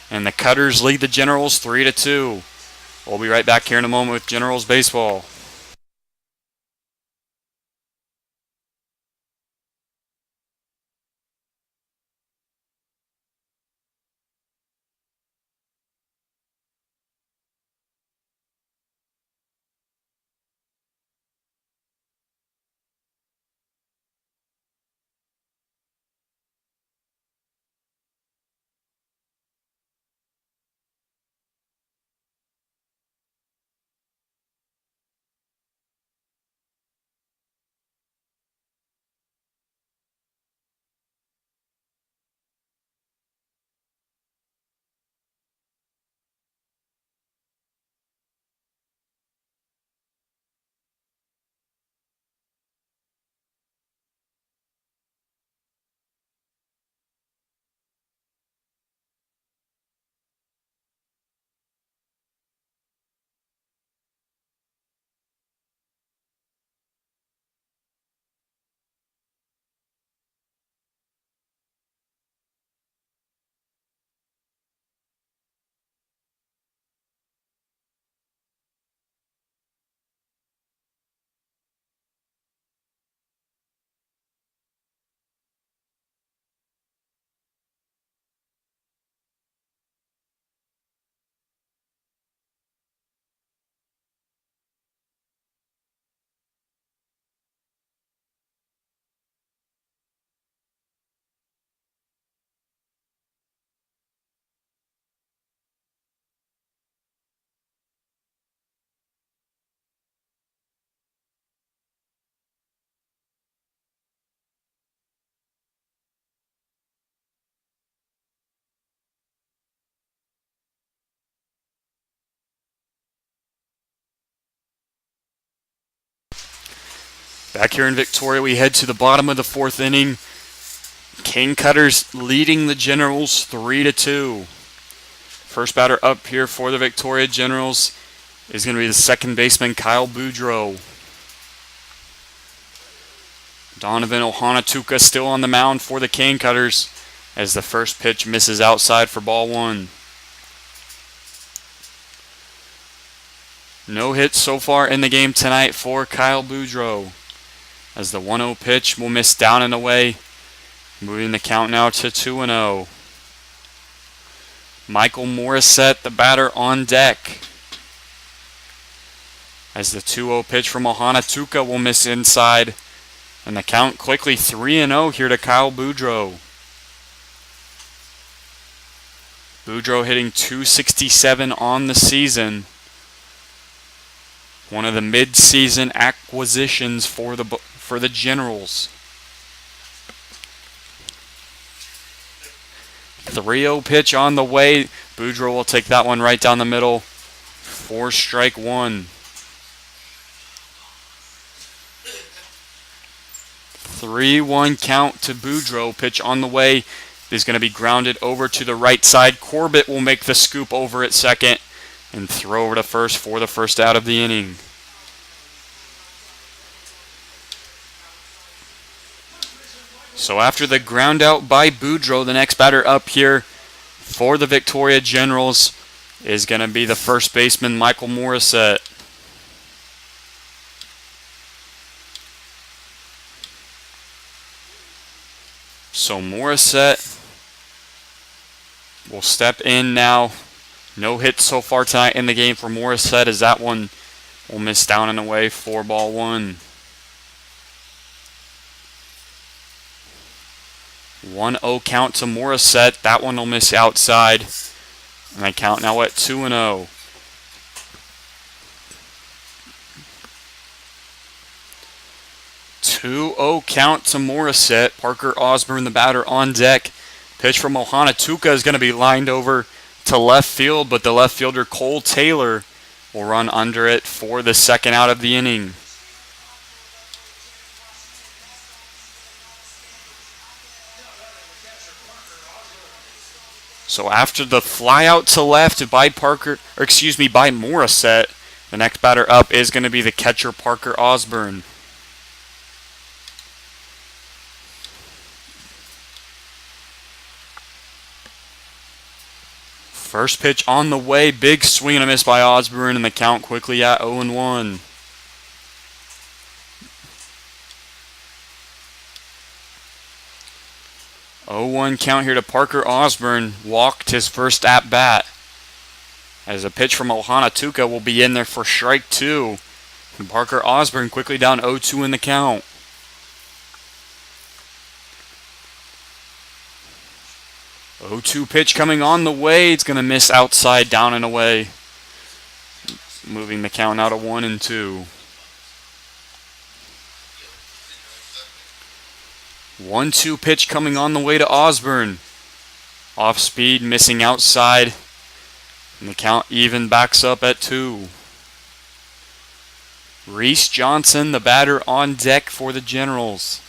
And the Cutters lead the Generals 3-2. We'll be right back here in a moment with Generals Baseball. Back here in Victoria, we head to the bottom of the fourth inning. Cane Cutters leading the Generals 3-2. First batter up here for the Victoria Generals is going to be the second baseman, Kyle Boudreau. Donovan Ohanatuka still on the mound for the Cane Cutters as the first pitch misses outside for ball one. No hits so far in the game tonight for Kyle Boudreau, as the 1-0 pitch will miss down and away, moving the count now to 2-0. Michael Morissette, the batter, on deck, as the 2-0 pitch from Ohanatuka will miss inside, and the count quickly 3-0 here to Kyle Boudreau. Boudreau hitting .267 on the season. One of the mid-season acquisitions for the Generals. 3-0 pitch on the way. Boudreau will take that one right down the middle for strike one. 3-1 count to Boudreau. Pitch on the way is going to be grounded over to the right side. Corbett will make the scoop over at second and throw over to first for the first out of the inning. So after the ground out by Boudreau, the next batter up here for the Victoria Generals is going to be the first baseman, Michael Morissette. So Morissette will step in now. No hits so far tonight in the game for Morissette, as that one will miss down and away for ball one. 1-0 count to Morissette. That one will miss outside. And I count now at 2-0. 2-0 count to Morissette. Parker Osburn, the batter, on deck. Pitch from Ohana Tuka is going to be lined over to left field, but the left fielder Cole Taylor will run under it for the second out of the inning. So after the fly out to left by Morissette, the next batter up is going to be the catcher Parker Osburn. First pitch on the way, big swing and a miss by Osburn, and the count quickly at 0-1. Count here to Parker Osburn. Walked his first at bat. As a pitch from Ohana Tuka will be in there for strike two. And Parker Osburn quickly down 0-2 in the count. Oh, 2 pitch coming on the way. It's going to miss outside, down and away. Moving the count out of 1-2. 1-2 pitch coming on the way to Osburn. Off speed, missing outside. And the count even backs up at 2. Reece Johnson, the batter, on deck for the Generals.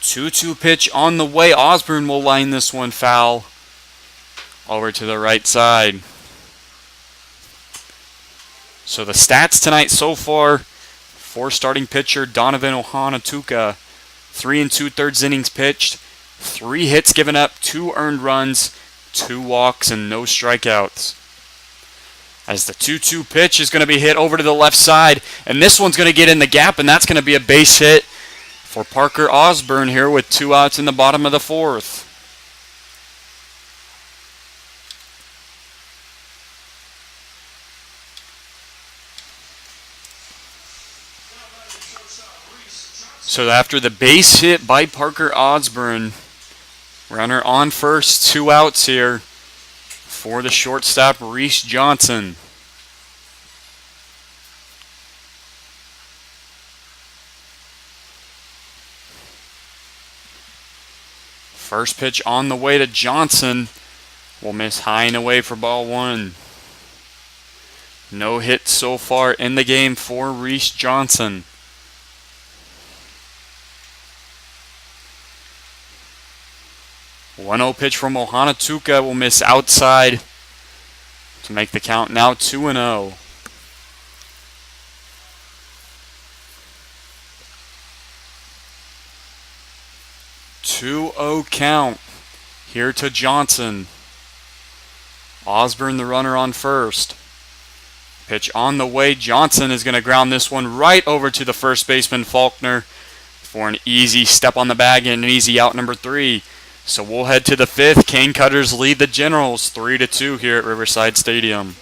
2-2 pitch on the way. Osburn will line this one foul over to the right side. So the stats tonight so far for starting pitcher Donovan Ohana Tuka: 3 2/3 innings pitched, 3 hits given up, 2 earned runs, 2 walks, and no strikeouts. As the 2-2 pitch is going to be hit over to the left side, and this one's going to get in the gap, and that's going to be a base hit for Parker Osburn here with 2 outs in the bottom of the 4th. So after the base hit by Parker Osburn, runner on first, 2 outs here for the shortstop Reece Johnson. First pitch on the way to Johnson will miss high and away for ball 1. No hit so far in the game for Reece Johnson. 1-0 pitch from Ohana Tuka will miss outside to make the count now 2-0. 2-0 count here to Johnson. Osburn, the runner, on first. Pitch on the way. Johnson is going to ground this one right over to the first baseman Faulkner for an easy step on the bag and an easy out, number 3. So we'll head to the 5th. Cane Cutters lead the Generals 3-2 here at Riverside Stadium.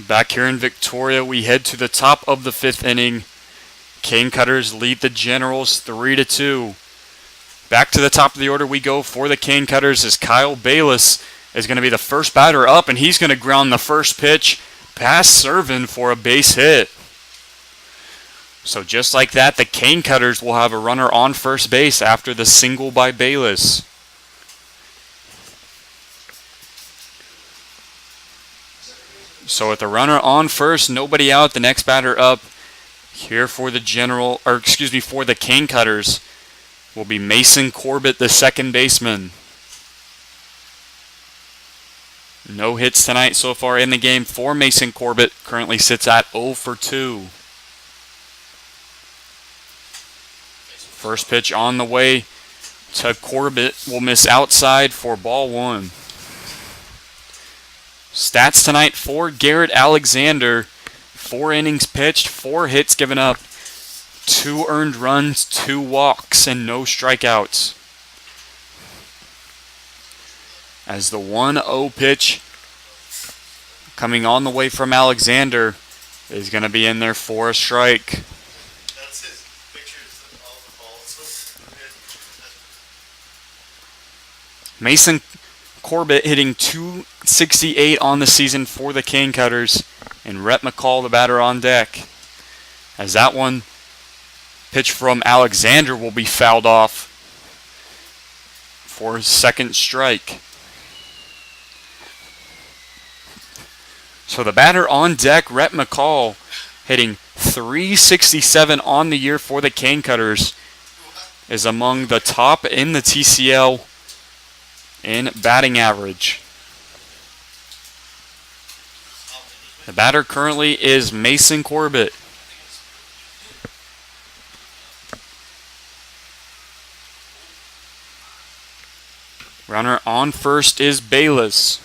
Back here in Victoria, we head to the top of the 5th inning. Cane Cutters lead the Generals 3-2. Back to the top of the order we go for the Cane Cutters as Kyle Bayless is going to be the first batter up, and he's going to ground the first pitch past Servin for a base hit. So just like that, the Cane Cutters will have a runner on first base after the single by Bayless. So with the runner on first, nobody out, the next batter up here for the for the Cane Cutters will be Mason Corbett, the second baseman. No hits tonight so far in the game for Mason Corbett. Currently sits at 0 for 2. First pitch on the way to Corbett will miss outside for ball 1. Stats tonight for Garrett Alexander. 4 innings pitched, 4 hits given up, 2 earned runs, 2 walks, and no strikeouts. As the 1-0 pitch coming on the way from Alexander is going to be in there for a strike. That's his pictures of all the balls. Mason Corbett hitting .268 on the season for the Cane Cutters, and Rhett McCall, the batter, on deck. As that one pitch from Alexander will be fouled off for his second strike. So the batter on deck, Rhett McCall, hitting .367 on the year for the Cane Cutters, is among the top in the TCL in batting average. The batter currently is Mason Corbett. Runner on first is Bayless.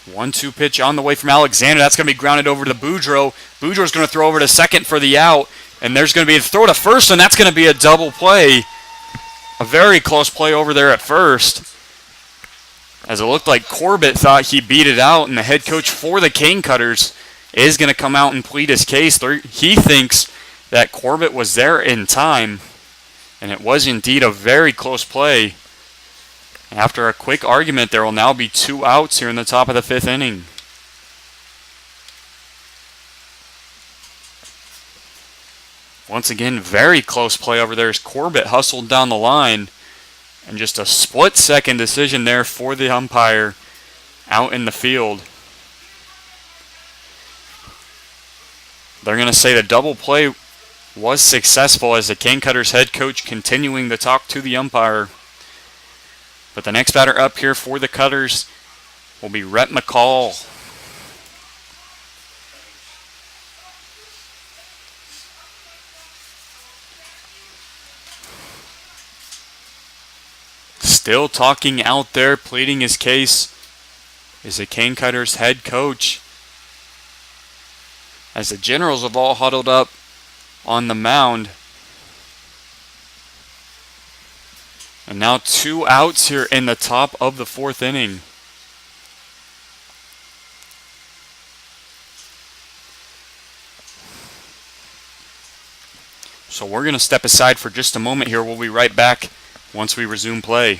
1-2 pitch on the way from Alexander. That's going to be grounded over to Boudreau. Boudreau's going to throw over to second for the out. And there's going to be a throw to first, and that's going to be a double play. A very close play over there at first, as it looked like Corbett thought he beat it out, and the head coach for the Cane Cutters is going to come out and plead his case. He thinks that Corbett was there in time, and it was indeed a very close play. After a quick argument, there will now be 2 outs here in the top of the 5th inning. Once again, very close play over there as Corbett hustled down the line. And just a split-second decision there for the umpire out in the field. They're going to say the double play was successful as the Cane Cutters head coach continuing to talk to the umpire. But the next batter up here for the Cutters will be Rhett McCall. Still talking out there, pleading his case, is the Cane Cutters head coach. As the Generals have all huddled up on the mound. And now 2 outs here in the top of the 4th inning. So we're going to step aside for just a moment here. We'll be right back once we resume play.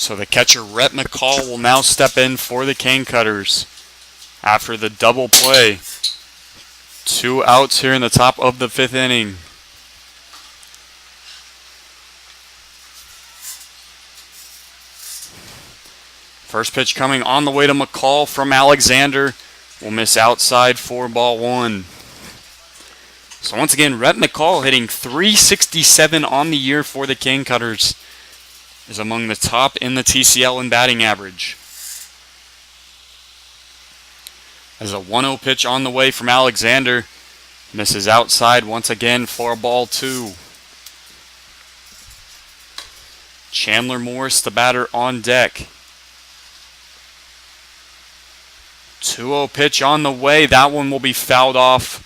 So the catcher, Rhett McCall, will now step in for the Cane Cutters after the double play. 2 outs here in the top of the 5th inning. First pitch coming on the way to McCall from Alexander. Will miss outside for ball 1. So once again, Rhett McCall hitting .367 on the year for the Cane Cutters, is among the top in the TCL in batting average. As a 1-0 pitch on the way from Alexander. Misses outside once again for a ball 2. Chandler Morris, the batter, on deck. 2-0 pitch on the way. That one will be fouled off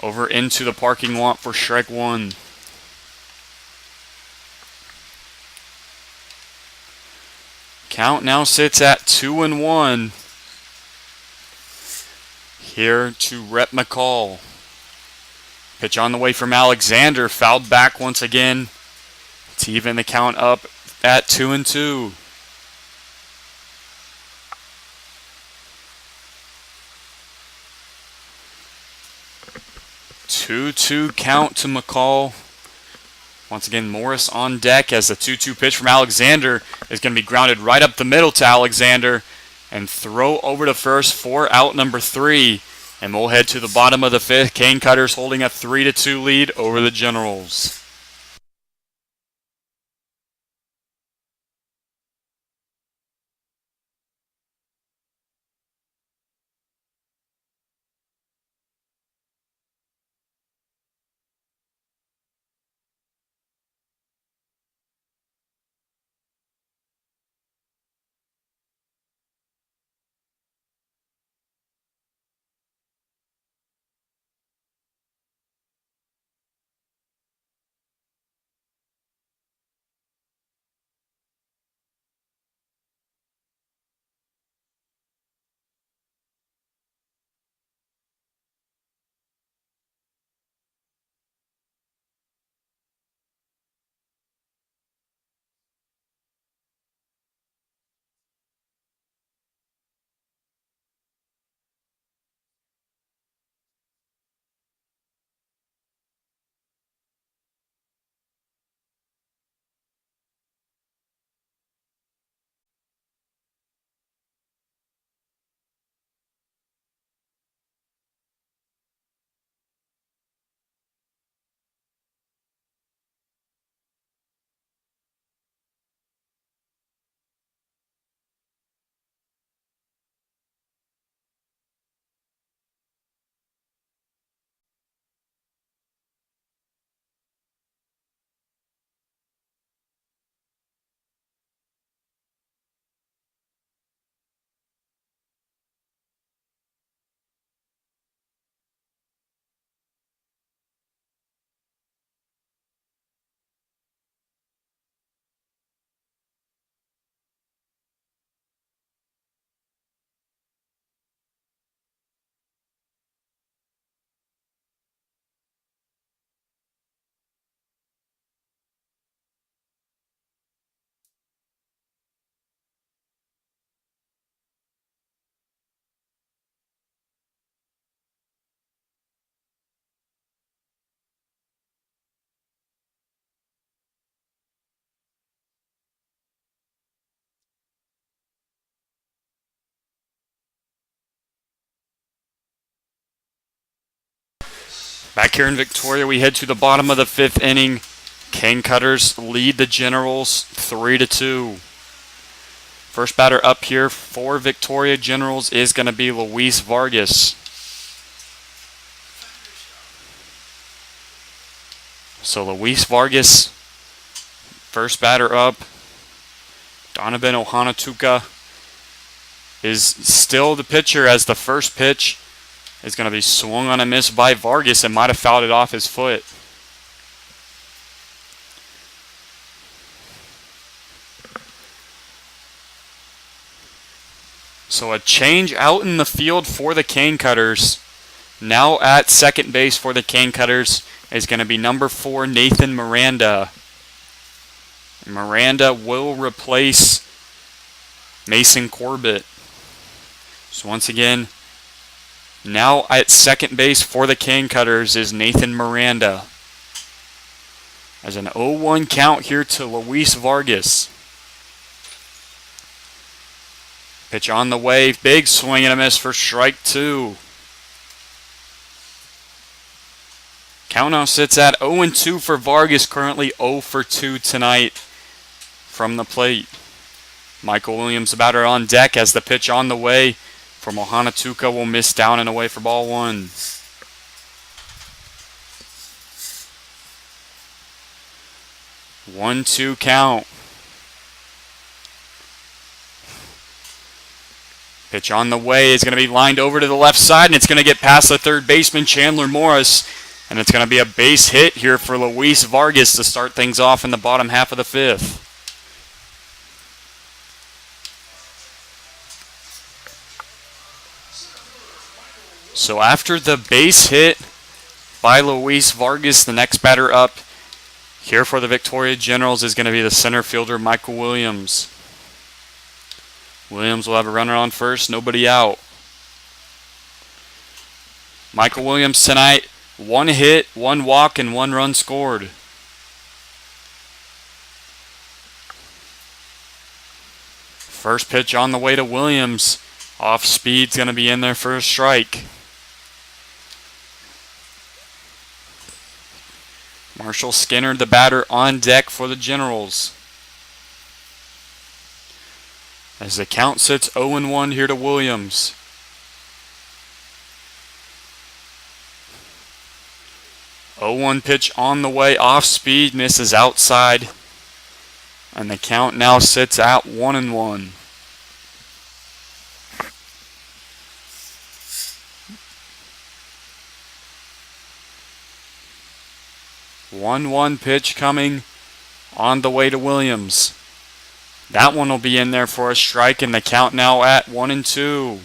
over into the parking lot for strike 1. Count now sits at 2-1. Here to Rhett McCall. Pitch on the way from Alexander. Fouled back once again to even the count up at 2-2. Two-two count to McCall. Once again, Morris on deck as the 2-2 pitch from Alexander is going to be grounded right up the middle to Alexander and throw over to first for out number 3. And we'll head to the bottom of the 5th. Cane Cutters holding a 3-2 lead over the Generals. Back here in Victoria, we head to the bottom of the 5th inning. Cane Cutters lead the Generals 3-2. First batter up here for Victoria Generals is going to be Louise Vargas. So Louise Vargas, first batter up. Donovan Ohanatuka is still the pitcher as the first pitch is going to be swung on a miss by Vargas and might have fouled it off his foot. So a change out in the field for the Cane Cutters. Now at second base for the Cane Cutters is going to be number 4, Nathan Miranda. Miranda will replace Mason Corbett. So once again, now at second base for the Cane Cutters is Nathan Miranda. As an 0-1 count here to Louise Vargas. Pitch on the way, big swing and a miss for strike 2. Count now sits at 0-2 for Vargas, currently 0-2 tonight from the plate. Michael Williams, the batter, on deck as the pitch on the way from Ohanatuka will miss down and away for ball one. One-two count. Pitch on the way is going to be lined over to the left side, and it's going to get past the third baseman, Chandler Morris. And it's going to be a base hit here for Louise Vargas to start things off in the bottom half of the fifth. So after the base hit by Louise Vargas, the next batter up here for the Victoria Generals is going to be the center fielder, Michael Williams. Williams will have a runner on first, nobody out. Michael Williams tonight, 1 hit, 1 walk, and 1 run scored. First pitch on the way to Williams. Off speed's going to be in there for a strike. Marshall Skinner, the batter, on deck for the Generals. As the count sits 0-1 here to Williams. Oh, 0-1 pitch on the way, off speed, misses outside. And the count now sits at 1-1. One pitch coming on the way to Williams. That one will be in there for a strike, and the count now at 1-2.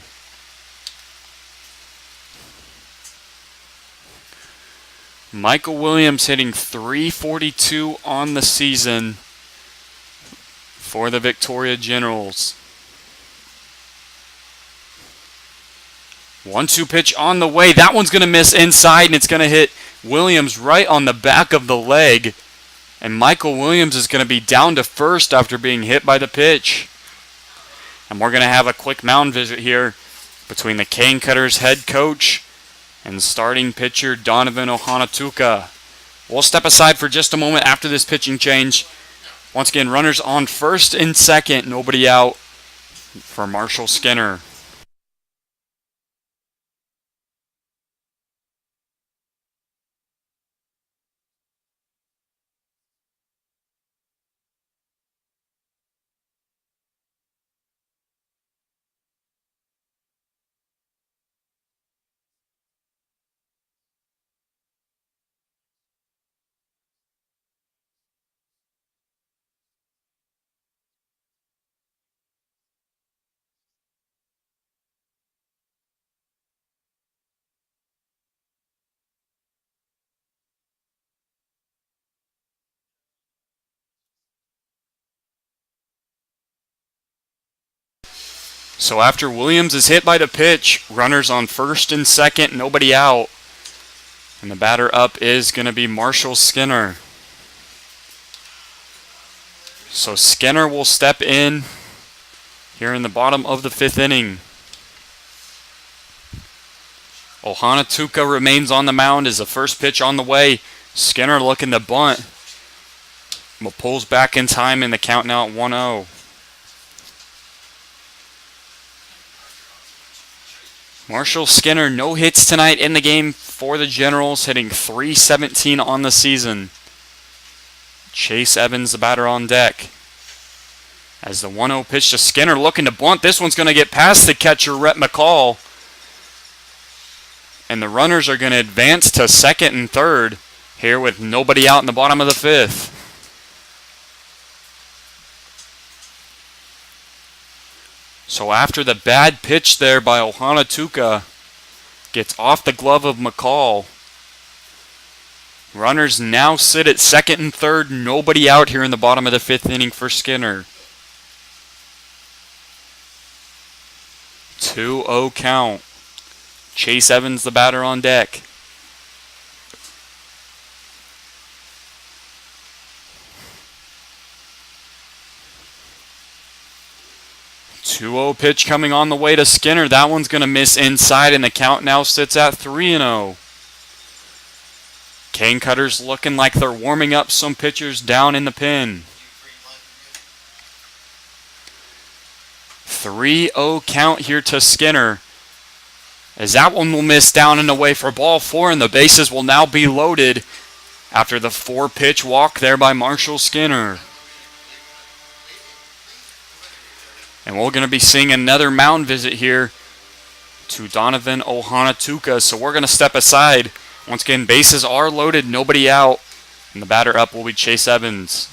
Michael Williams hitting .342 on the season for the Victoria Generals. 1-2 pitch on the way. That one's going to miss inside, and it's going to hit Williams right on the back of the leg. And Michael Williams is going to be down to first after being hit by the pitch. And we're going to have a quick mound visit here between the Cane Cutters head coach and starting pitcher Donovan Ohanatuka. We'll step aside for just a moment after this pitching change. Once again, runners on first and second, nobody out for Marshall Skinner. So after Williams is hit by the pitch, runners on first and second, nobody out. And the batter up is going to be Marshall Skinner. So Skinner will step in here in the bottom of the fifth inning. Ohanatuka remains on the mound as the first pitch on the way. Skinner looking to bunt. But pulls back in time, and the count now at 1-0. Marshall Skinner, no hits tonight in the game for the Generals, hitting .317 on the season. Chase Evans, the batter, on deck. As the 1-0 pitch to Skinner, looking to bunt. This one's going to get past the catcher, Rhett McCall. And the runners are going to advance to second and third here with nobody out in the bottom of the fifth. So after the bad pitch there by Ohanatuka gets off the glove of McCall, runners now sit at second and third, nobody out here in the bottom of the fifth inning for Skinner. 2-0 count. Chase Evans, the batter, on deck. .2-0 pitch coming on the way to Skinner. That one's going to miss inside, and the count now sits at 3-0. Cane Cutters looking like they're warming up some pitchers down in the pen. 3-0 count here to Skinner as that one will miss down and away for ball 4, and the bases will now be loaded after the 4-pitch walk there by Marshall Skinner. And we're going to be seeing another mound visit here to Donovan Ohanatuka. So we're going to step aside. Once again, bases are loaded, nobody out. And the batter up will be Chase Evans.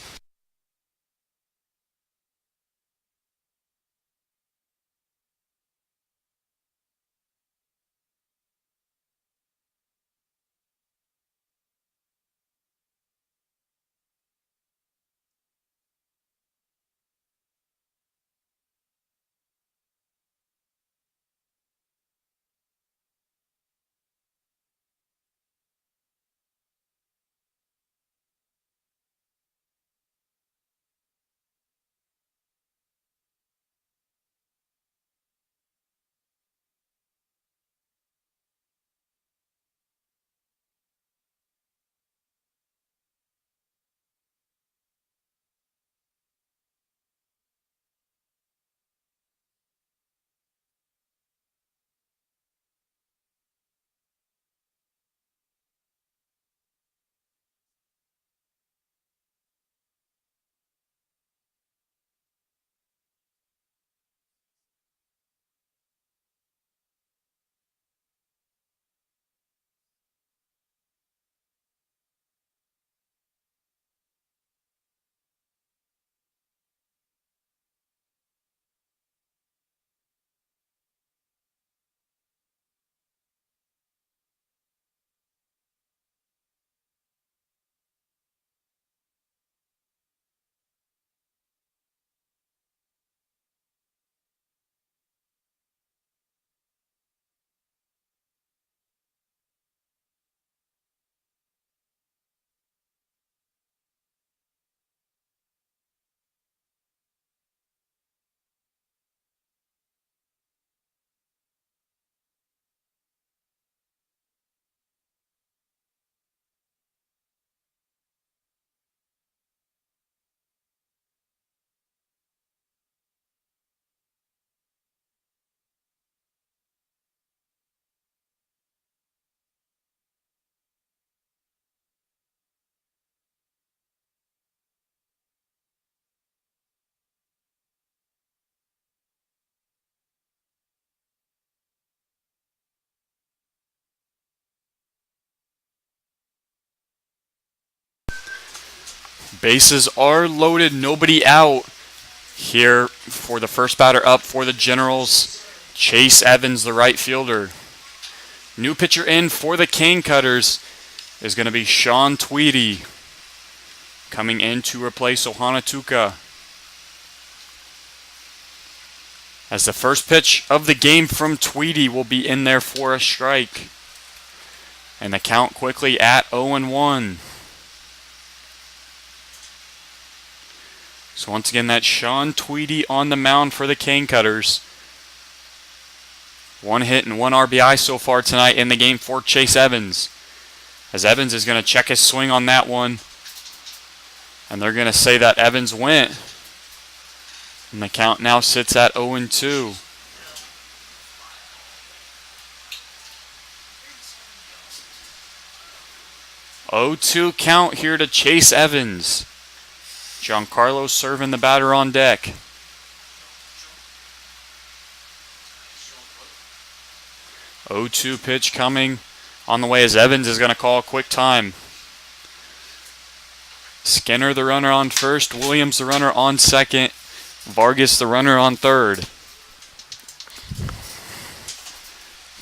Bases are loaded, nobody out. Here for the first batter up for the Generals, Chase Evans, the right fielder. New pitcher in for the Cane Cutters is going to be Sean Tweedy, coming in to replace Ohanatuka. As the first pitch of the game from Tweedy will be in there for a strike. And the count quickly at 0-1. So once again, that's Sean Tweedy on the mound for the Cane Cutters. 1 hit and 1 RBI so far tonight in the game for Chase Evans. As Evans is going to check his swing on that one. And they're going to say that Evans went. And the count now sits at 0-2. 0-2 count here to Chase Evans. Giancarlo serving the batter on deck. 0-2 pitch coming on the way as Evans is going to call a quick time. Skinner the runner on first, Williams the runner on second, Vargas the runner on third.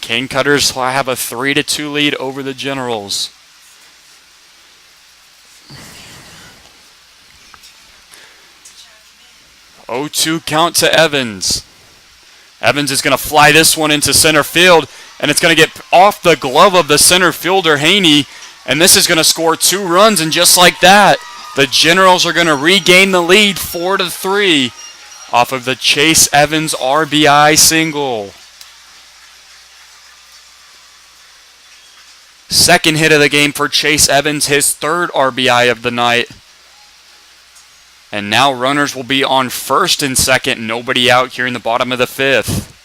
Cane Cutters will have a 3-2 lead over the Generals. Oh, 0-2 count to Evans. Evans is going to fly this one into center field, and it's going to get off the glove of the center fielder, Haney, and this is going to score 2 runs, and just like that, the Generals are going to regain the lead 4-3 off of the Chase Evans RBI single. Second hit of the game for Chase Evans, his third RBI of the night. And now runners will be on first and second, nobody out here in the bottom of the 5th.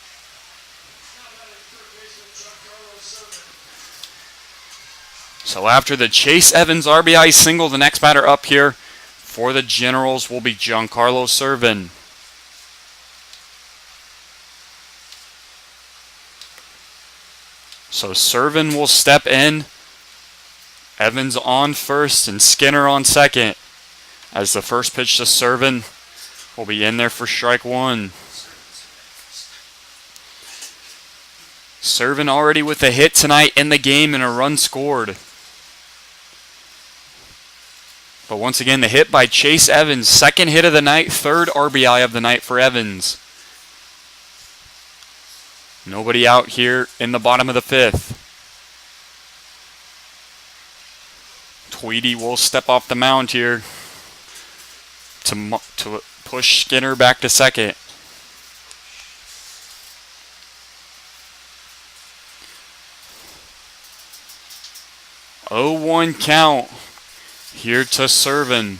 So after the Chase Evans RBI single, the next batter up here for the Generals will be Giancarlo Servin. So Servin will step in. Evans on first and Skinner on second. As the first pitch to Servin will be in there for strike one. Servin already with a hit tonight in the game and a run scored. But once again, the hit by Chase Evans, second hit of the night, third RBI of the night for Evans. Nobody out here in the bottom of the fifth. Tweedy will step off the mound here to push Skinner back to second. Oh, 0-1 count here to Servin.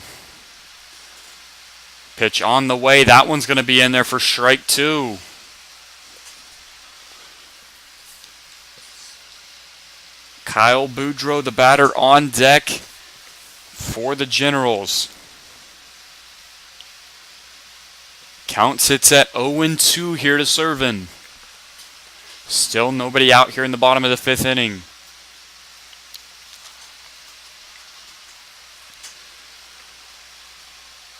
Pitch on the way. That one's going to be in there for strike two. Kyle Boudreau, the batter, on deck for the Generals. Count sits at 0-2 here to Servin. Still nobody out here in the bottom of the fifth inning.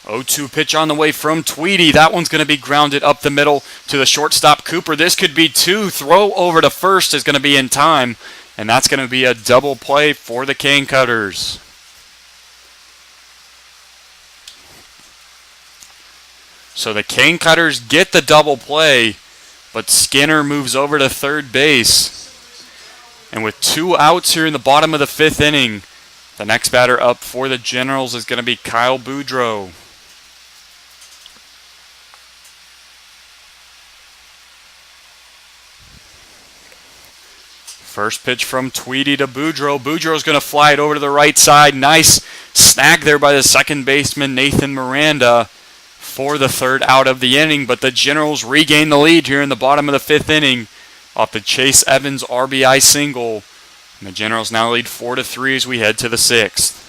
0-2 pitch on the way from Tweedy. That one's going to be grounded up the middle to the shortstop Cooper. This could be two. Throw over to first is going to be in time. And that's going to be a double play for the Cane Cutters. So the Cane Cutters get the double play, but Skinner moves over to third base. And with 2 outs here in the bottom of the fifth inning, the next batter up for the Generals is going to be Kyle Boudreau. First pitch from Tweedy to Boudreau. Boudreau's going to fly it over to the right side. Nice snag there by the second baseman, Nathan Miranda, for the third out of the inning. But the Generals regain the lead here in the bottom of the fifth inning off the Chase Evans RBI single. And the Generals now lead 4-3 as we head to the sixth.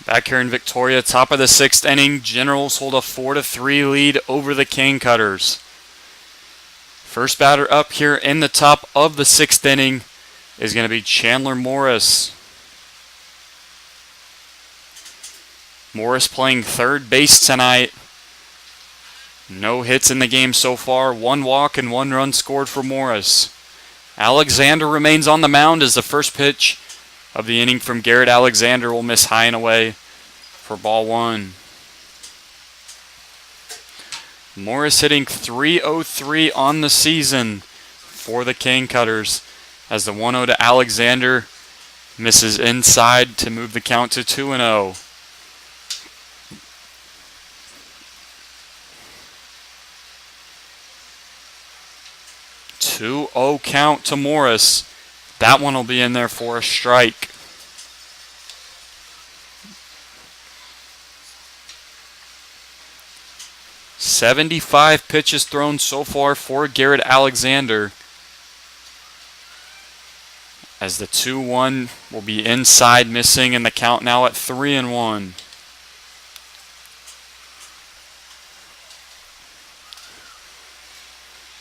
Back here in Victoria, top of the sixth inning, Generals hold a 4-3 lead over the Cane Cutters. First batter up here in the top of the sixth inning is going to be Chandler Morris. Morris playing third base tonight. No hits in the game so far. 1 walk and 1 run scored for Morris. Alexander remains on the mound as the first pitch of the inning from Garrett Alexander will miss high and away for ball one. Morris hitting .303 on the season for the Cane Cutters as the 1-0 to Alexander misses inside to move the count to 2-0. .2-0 count to Morris. That one will be in there for a strike. .75 pitches thrown so far for Garrett Alexander. As the 2-1 will be inside missing and the count now at 3-1.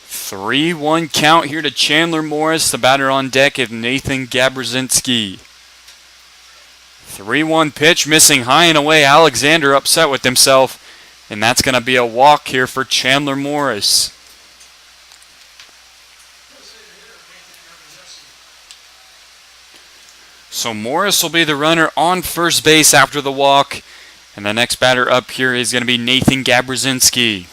.3-1 count here to Chandler Morris. The batter on deck is Nathan Gab Rosinski. 3-1 pitch missing high and away. Alexander upset with himself. And that's going to be a walk here for Chandler Morris. So Morris will be the runner on first base after the walk. And the next batter up here is going to be Nathan Gab Rosinski.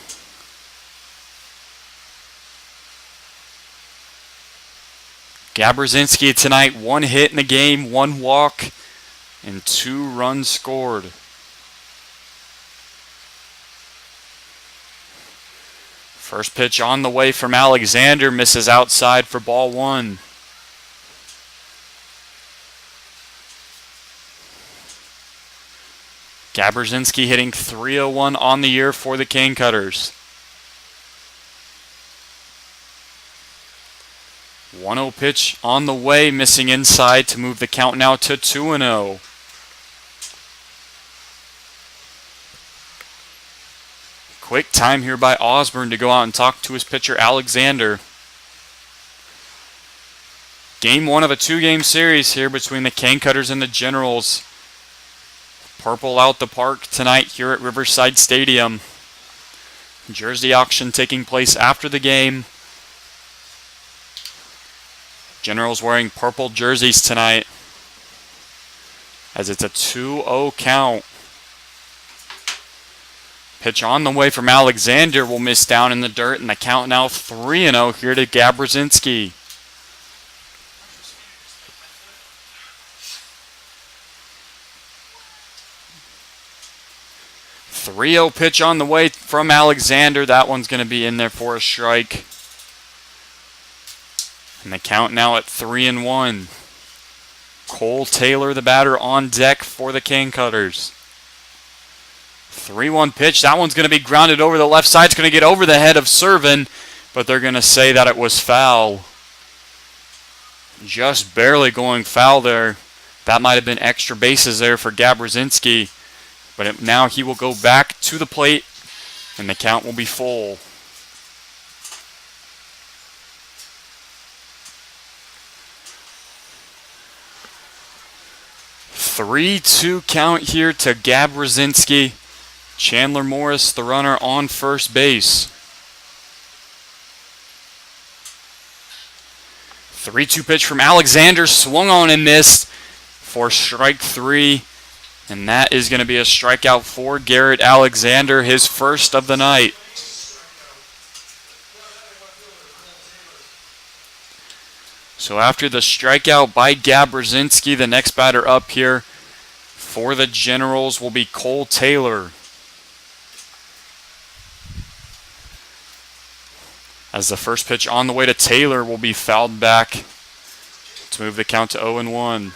Gab Rosinski tonight, 1 hit in the game, 1 walk, and 2 runs scored. First pitch on the way from Alexander, misses outside for ball 1. Gab Rosinski hitting .301 on the year for the Cane Cutters. 1-0 pitch on the way, missing inside to move the count now to 2-0. Quick time here by Osburn to go out and talk to his pitcher Alexander. Game 1 of a 2-game series here between the Cane Cutters and the Generals. Purple out the park tonight here at Riverside Stadium. Jersey auction taking place after the game. Generals wearing purple jerseys tonight as it's a 2-0 count. Pitch on the way from Alexander will miss down in the dirt, and the count now 3-0 here to Gab Rosinski. .30 pitch on the way from Alexander. That one's going to be in there for a strike. And the count now at 3-1. Cole Taylor, the batter, on deck for the Cane Cutters. 3-1 pitch. That one's going to be grounded over the left side. It's going to get over the head of Servin, but they're going to say that it was foul. Just barely going foul there. That might have been extra bases there for Gab Rosinski. But now he will go back to the plate, and the count will be full. .3-2 count here to Gab Rosinski. Chandler Morris, the runner, on first base. 3-2 pitch from Alexander, swung on and missed for strike 3. And that is going to be a strikeout for Garrett Alexander, his first of the night. So after the strikeout by Gab Rosinski, the next batter up here for the Generals will be Cole Taylor. As the first pitch on the way to Taylor will be fouled back to move the count to 0-1.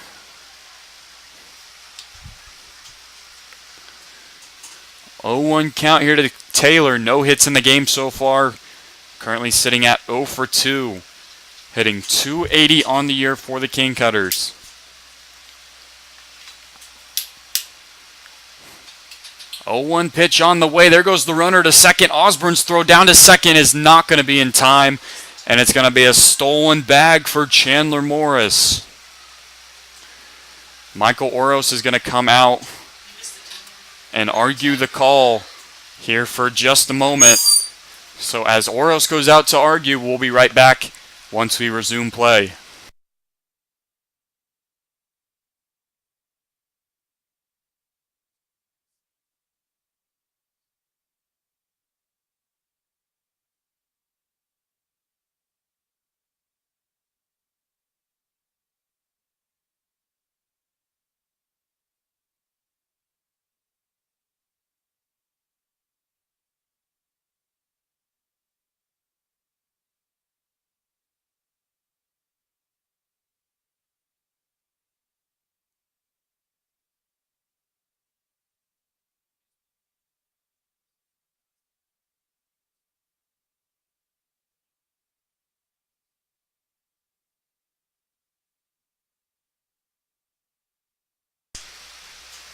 0-1 count here to Taylor. No hits in the game so far. Currently sitting at 0 for 2. Hitting .280 on the year for the Cane Cutters. Oh, 1 pitch on the way. There goes the runner to second. Osburn's throw down to second is not going to be in time. And it's going to be a stolen bag for Chandler Morris. Michael Oros is going to come out and argue the call here for just a moment. So as Oros goes out to argue, we'll be right back once we resume play.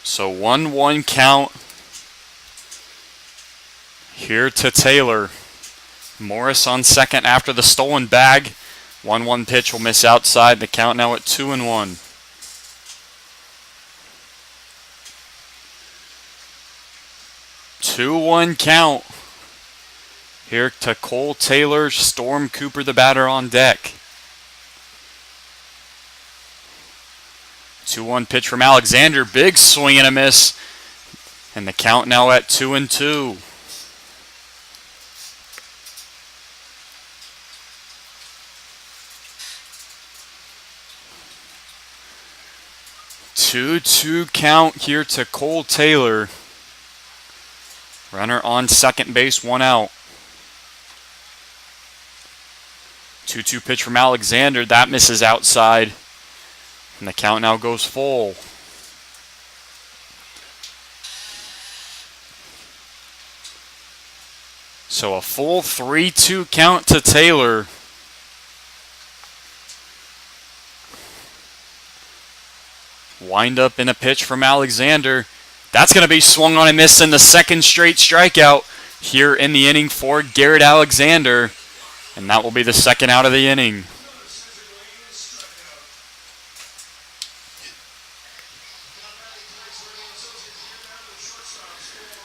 So 1-1 count here to Taylor. Morris on second after the stolen bag. 1-1 pitch will miss outside. The count now at 2-1. Two-one count here to Cole Taylor. Storm Cooper, the batter, on deck. 2-1 pitch from Alexander. Big swing and a miss. And the count now at 2-2. Two-two count here to Cole Taylor. Runner on second base, 1 out. 2-2 pitch from Alexander. That misses outside. And the count now goes full. So a full 3-2 count to Taylor. Wind up in a pitch from Alexander. That's going to be swung on and missed, in the second straight strikeout here in the inning for Garrett Alexander. And that will be the second out of the inning.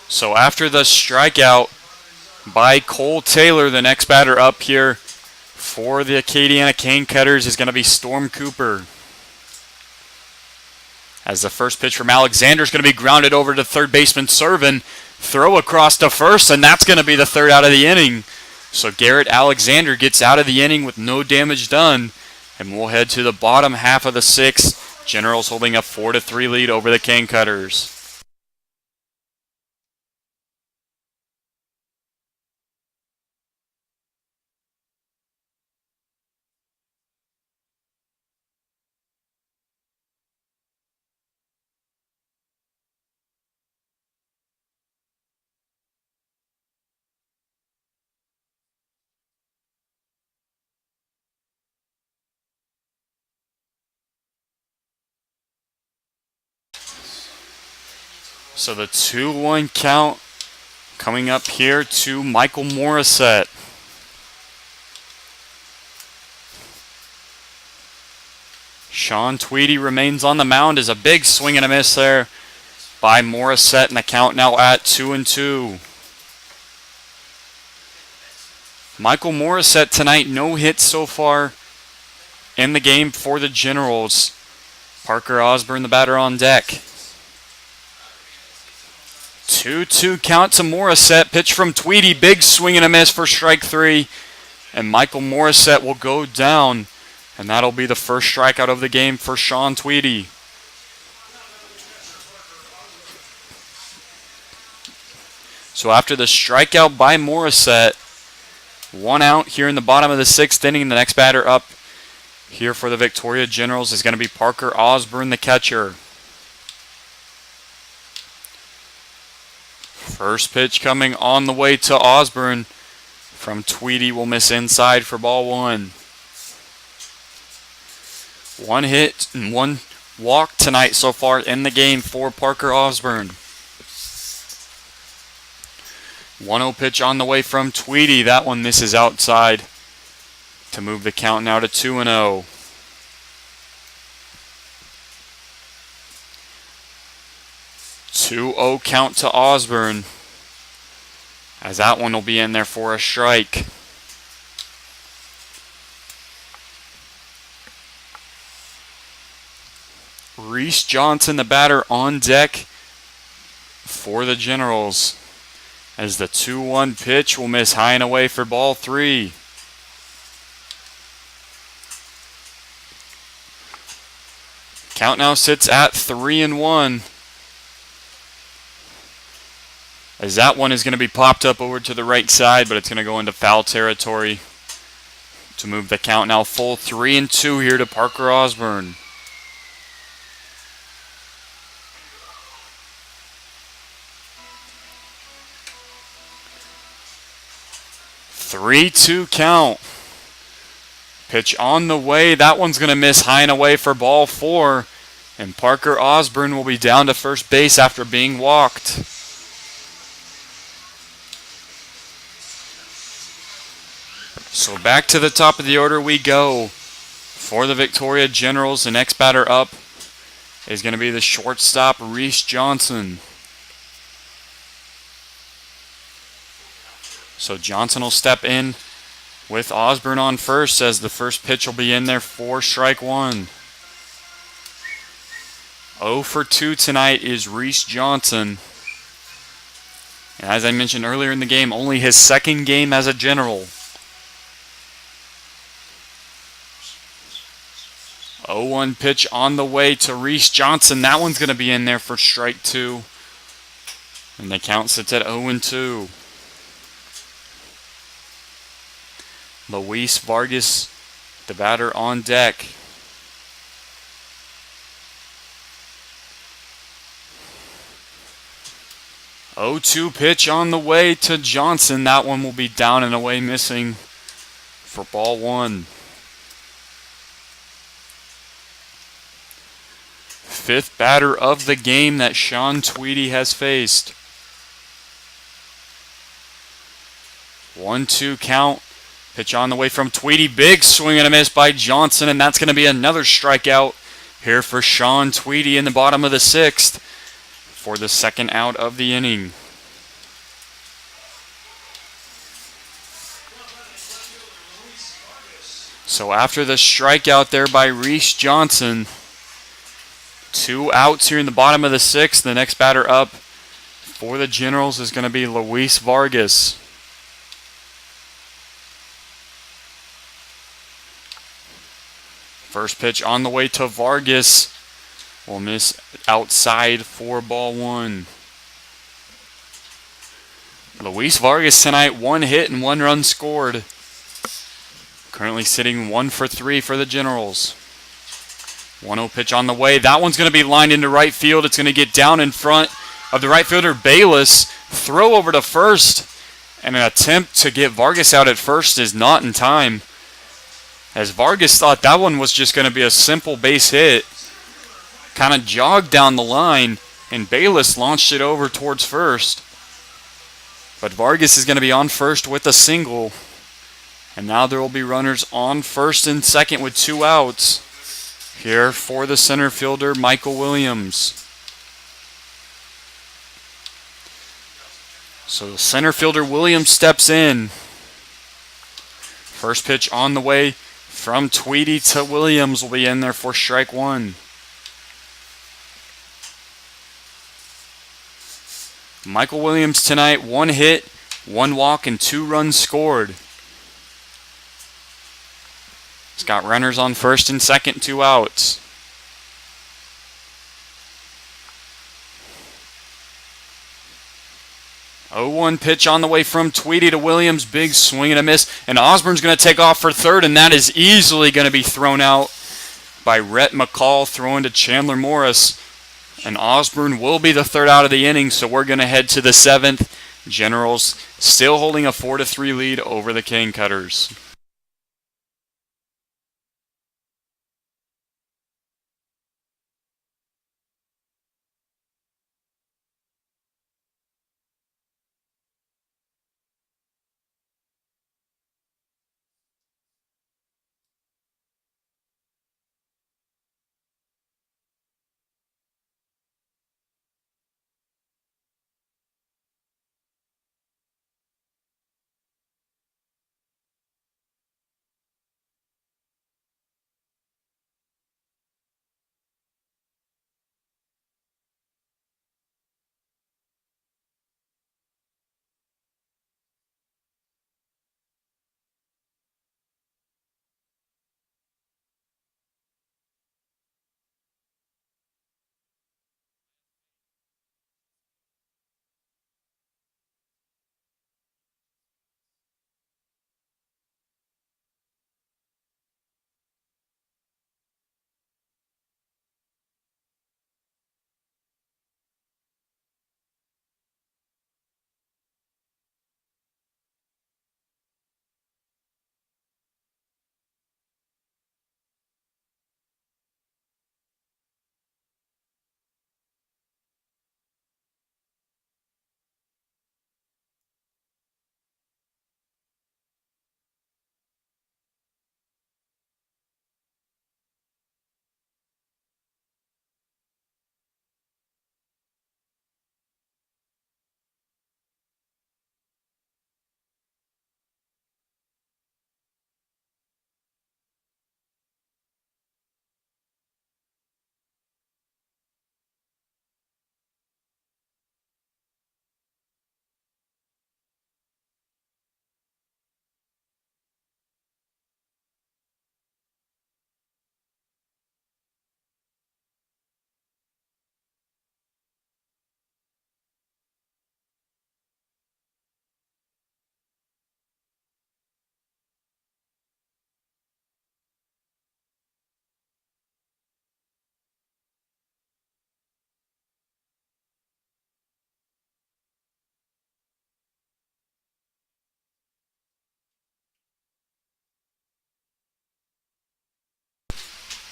So after the strikeout by Cole Taylor, the next batter up here for the Acadiana Cane Cutters is going to be Storm Cooper. As the first pitch from Alexander is going to be grounded over to third baseman Servin. Throw across to first, and that's going to be the third out of the inning. So Garrett Alexander gets out of the inning with no damage done. And we'll head to the bottom half of the sixth. Generals holding a 4-3 lead over the Cane Cutters. So the 2-1 count coming up here to Michael Morissette. Sean Tweedy remains on the mound. Is a big swing and a miss there by Morissette, and the count now at 2-2. Michael Morissette tonight, no hits so far in the game for the Generals. Parker Osburn, the batter, on deck. 2-2 count to Morissette. Pitch from Tweedy. Big swing and a miss for strike three. And Michael Morissette will go down. And that'll be the first strikeout of the game for Sean Tweedy. So after the strikeout by Morissette, 1 out here in the bottom of the sixth inning. The next batter up here for the Victoria Generals is going to be Parker Osburn, the catcher. First pitch coming on the way to Osburn from Tweedy will miss inside for ball 1. 1 hit and 1 walk tonight so far in the game for Parker Osburn. 1-0 pitch on the way from Tweedy. That one misses outside to move the count now to 2-0. 2-0 count to Osburn, as that one will be in there for a strike. Reese Johnson, the batter, on deck for the Generals, as the 2-1 pitch will miss high and away for ball 3. Count now sits at 3-1. As that one is going to be popped up over to the right side, but it's going to go into foul territory to move the count now full 3-2 here to Parker Osburn. Three-two count. Pitch on the way. That one's going to miss high and away for ball 4. And Parker Osburn will be down to first base after being walked. So back to the top of the order we go. For the Victoria Generals, the next batter up is going to be the shortstop, Reece Johnson. So Johnson will step in with Osburn on first, as the first pitch will be in there for strike one. 0 for 2 tonight is Reece Johnson. And as I mentioned earlier in the game, only his second game as a General. 0-1 pitch on the way to Reece Johnson. That one's going to be in there for strike two. And the count sits at 0-2. Louise Vargas, the batter on deck. Oh, 2 pitch on the way to Johnson. That one will be down and away, missing for ball one. Fifth batter of the game that Sean Tweedy has faced. 1-2 count. Pitch on the way from Tweedy. Big swing and a miss by Johnson, and that's going to be another strikeout here for Sean Tweedy in the bottom of the sixth for the second out of the inning. So after the strikeout there by Reece Johnson, 2 outs here in the bottom of the sixth. The next batter up for the Generals is going to be Louise Vargas. First pitch on the way to Vargas. Will miss outside for ball one. Louise Vargas tonight, 1 hit and 1 run scored. Currently sitting 1 for 3 for the Generals. 1-0 pitch on the way. That one's going to be lined into right field. It's going to get down in front of the right fielder, Bayless. Throw over to first. And an attempt to get Vargas out at first is not in time, as Vargas thought that one was just going to be a simple base hit. Kind of jogged down the line, and Bayless launched it over towards first. But Vargas is going to be on first with a single. And now there will be runners on first and second with 2 outs here for the center fielder, Michael Williams. So the center fielder, Williams, steps in. First pitch on the way from Tweedy to Williams will be in there for strike one. Michael Williams tonight, 1 hit, 1 walk, and 2 runs scored. He's got runners on first and second, 2 outs. Oh, 1 pitch on the way from Tweedy to Williams. Big swing and a miss. And Osburn's going to take off for third, and that is easily going to be thrown out by Rhett McCall, throwing to Chandler Morris. And Osburn will be the third out of the inning, so we're going to head to the 7th. Generals still holding a 4-3 lead over the Cane Cutters.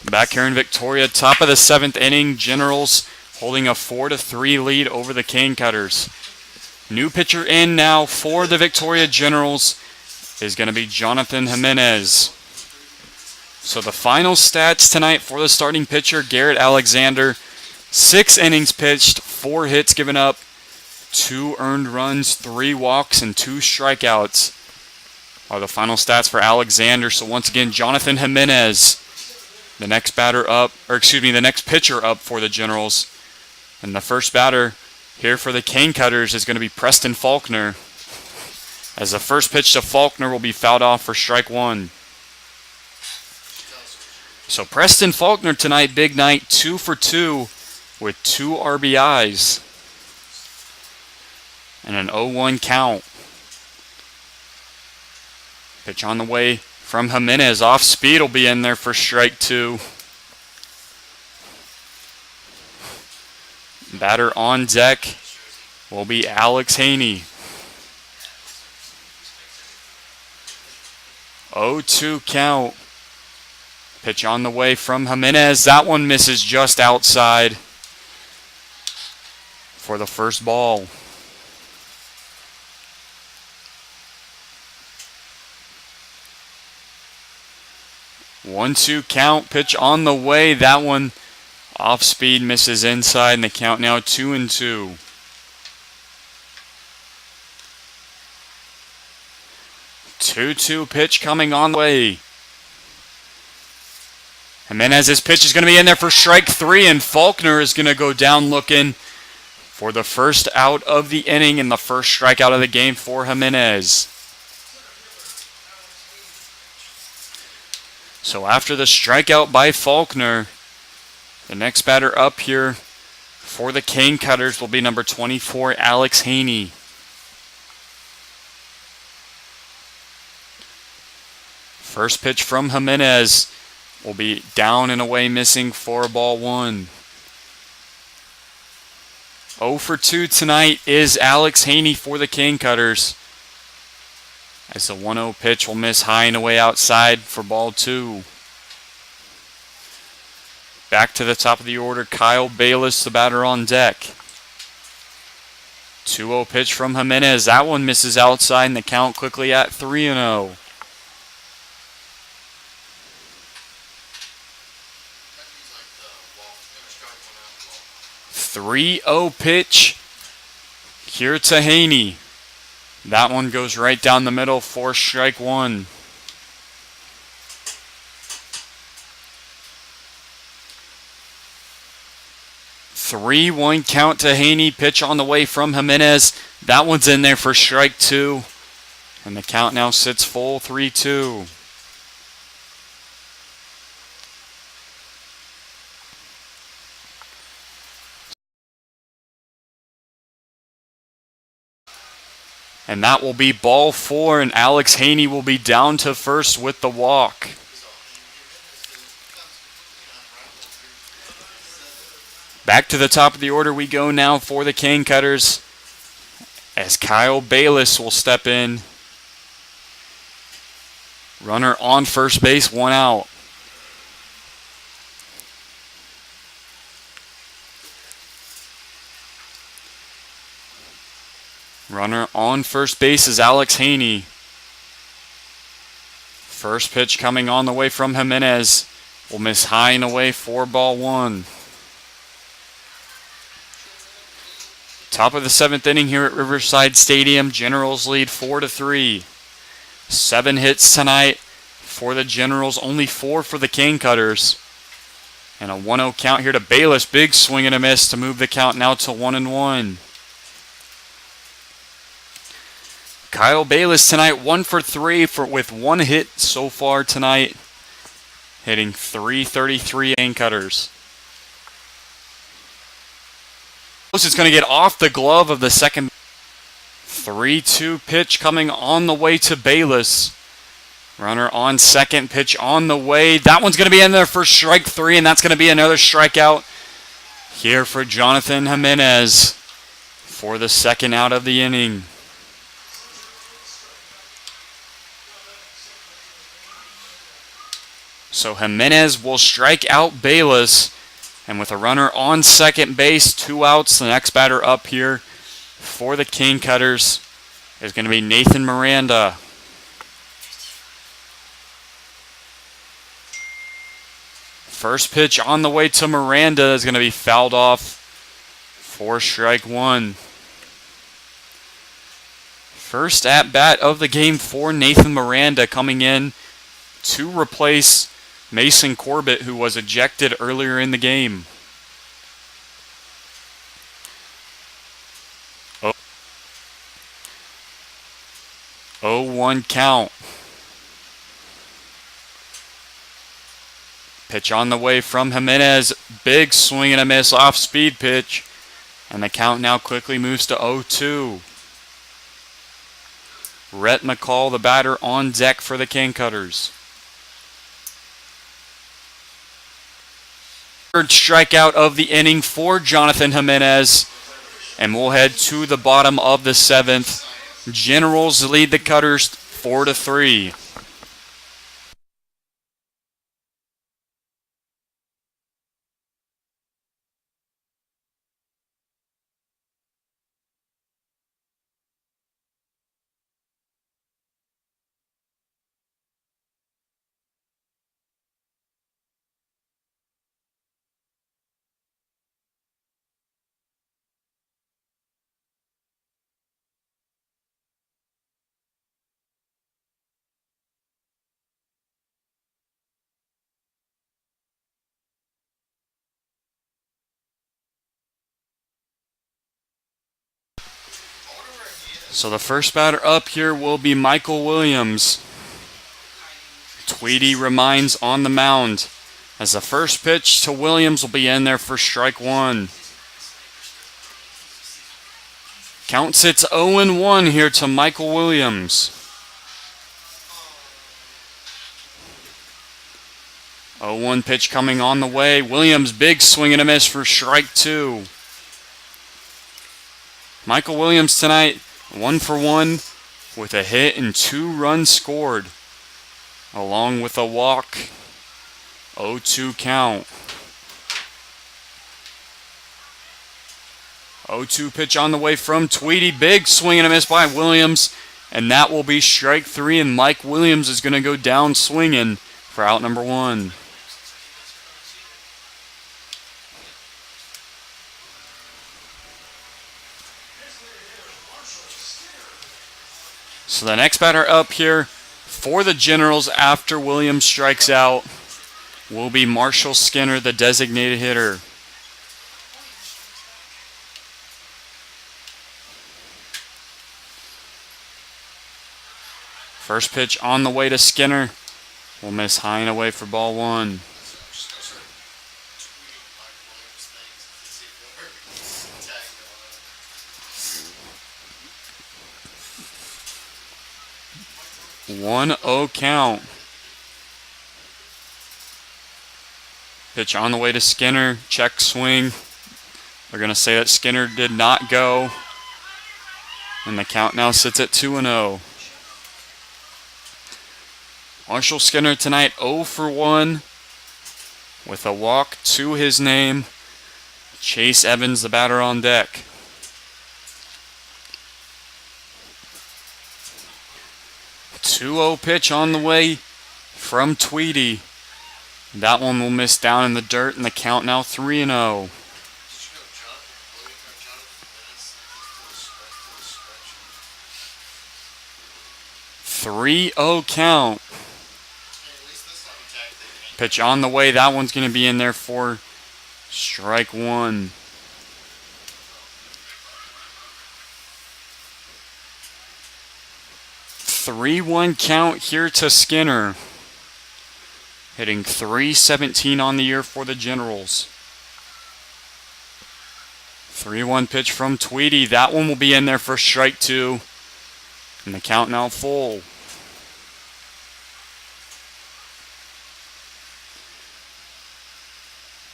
Back here in Victoria, top of the 7th inning, Generals holding a 4-3 lead over the Cane Cutters. New pitcher in now for the Victoria Generals is going to be Jonathan Jimenez. So the final stats tonight for the starting pitcher, Garrett Alexander. 6 innings pitched, 4 hits given up, 2 earned runs, 3 walks, and 2 strikeouts are the final stats for Alexander. So once again, Jonathan Jimenez, the next pitcher up for the Generals. And the first batter here for the Cane Cutters is going to be Preston Faulkner, as the first pitch to Faulkner will be fouled off for strike 1. So Preston Faulkner tonight, big night, 2 for 2 with 2 RBIs and an 0-1 count. Pitch on the way from Jimenez. Off speed will be in there for strike 2. Batter on deck will be Alex Haney. 0-2 count. Pitch on the way from Jimenez. That one misses just outside for the first ball. One-two count. Pitch on the way. That one off speed misses inside, and the count now 2-2. 2-2 pitch coming on the way. Jimenez's pitch is going to be in there for strike 3, and Faulkner is going to go down looking for the first out of the inning and the first strikeout of the game for Jimenez. So after the strikeout by Faulkner, the next batter up here for the Cane Cutters will be number 24, Alex Haney. First pitch from Jimenez will be down and away, missing for ball 1. 0 for 2 tonight is Alex Haney for the Cane Cutters, as the 1-0 pitch will miss high and away outside for ball 2. Back to the top of the order, Kyle Bayless, the batter on deck. 2-0 pitch from Jimenez. That one misses outside, and the count quickly at 3-0. 3-0 pitch here to Haney. That one goes right down the middle for strike 1. Three-one count to Haney. Pitch on the way from Jimenez. That one's in there for strike 2. And the count now sits full 3-2. And that will be ball 4, and Alex Haney will be down to first with the walk. Back to the top of the order we go now for the Cane Cutters, as Kyle Bayless will step in. Runner on first base, 1 out. Runner on first base is Alex Haney. First pitch coming on the way from Jimenez will miss high and away for ball 1. Top of the 7th inning here at Riverside Stadium. Generals lead 4-3. 7 hits tonight for the Generals, only 4 for the Cane Cutters. And a 1-0 count here to Bayless. Big swing and a miss to move the count now to 1-1. Kyle Bayless tonight 1 for 3 with 1 hit so far tonight, hitting .333 Cane Cutters. It's going to get off the glove of the second. 3-2 pitch coming on the way to Bayless. Runner on second, pitch on the way. That one's going to be in there for strike 3, and that's going to be another strikeout here for Jonathan Jimenez for the second out of the inning. So Jimenez will strike out Bayless. And with a runner on second base, 2 outs, the next batter up here for the Cane Cutters is going to be Nathan Miranda. First pitch on the way to Miranda is going to be fouled off for strike 1. First at bat of the game for Nathan Miranda, coming in to replace Mason Corbett, who was ejected earlier in the game. 0-1 count. Pitch on the way from Jimenez. Big swing and a miss off speed pitch. And the count now quickly moves to 0-2. Rhett McCall, the batter, on deck for the Cane Cutters. Third strikeout of the inning for Jonathan Jimenez. And we'll head to the bottom of the 7th. Generals lead the Cutters 4-3. So the first batter up here will be Michael Williams. Tweedy remains on the mound, as the first pitch to Williams will be in there for strike 1. Count sits 0-1 here to Michael Williams. 0-1 pitch coming on the way. Williams, big swing and a miss for strike 2. Michael Williams tonight, 1 for 1 with a hit and 2 runs scored, along with a walk. 0-2 count. 0-2 pitch on the way from Tweedy. Big swing and a miss by Williams, and that will be strike 3, and Mike Williams is going to go down swinging for out number 1. So the next batter up here for the Generals after Williams strikes out will be Marshall Skinner, the designated hitter. First pitch on the way to Skinner will miss high and away for ball 1. One 0 count. Pitch on the way to Skinner. Check swing. They're going to say that Skinner did not go. And the count now sits at 2-0. Marshall Skinner tonight 0 for 1 with a walk to his name. Chase Evans, the batter, on deck. .20 pitch on the way from Tweedy. That one will miss down in the dirt, and the count now 3-0. 3-0 count. Pitch on the way. That one's going to be in there for strike 1. .31 count here to Skinner. Hitting .317 on the year for the Generals. 3-1 pitch from Tweedy. That one will be in there for strike 2. And the count now full.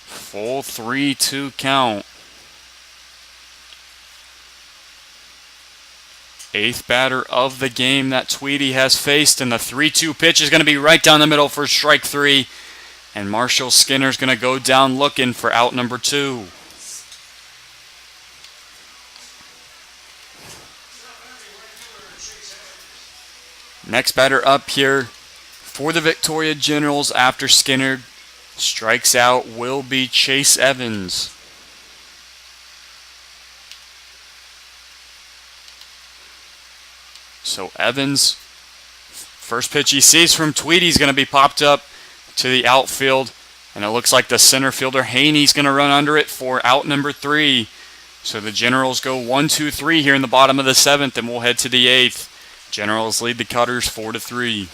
Full 3-2 count. 8th batter of the game that Tweedy has faced, and the 3-2 pitch is going to be right down the middle for strike 3. And Marshall Skinner's going to go down looking for out number 2. Next batter up here for the Victoria Generals after Skinner strikes out will be Chase Evans. So Evans, first pitch he sees from Tweedy's going to be popped up to the outfield. And it looks like the center fielder Haney's going to run under it for out number 3. So the Generals go 1-2-3 here in the bottom of the 7th, and we'll head to the 8th. Generals lead the Cutters 4-3.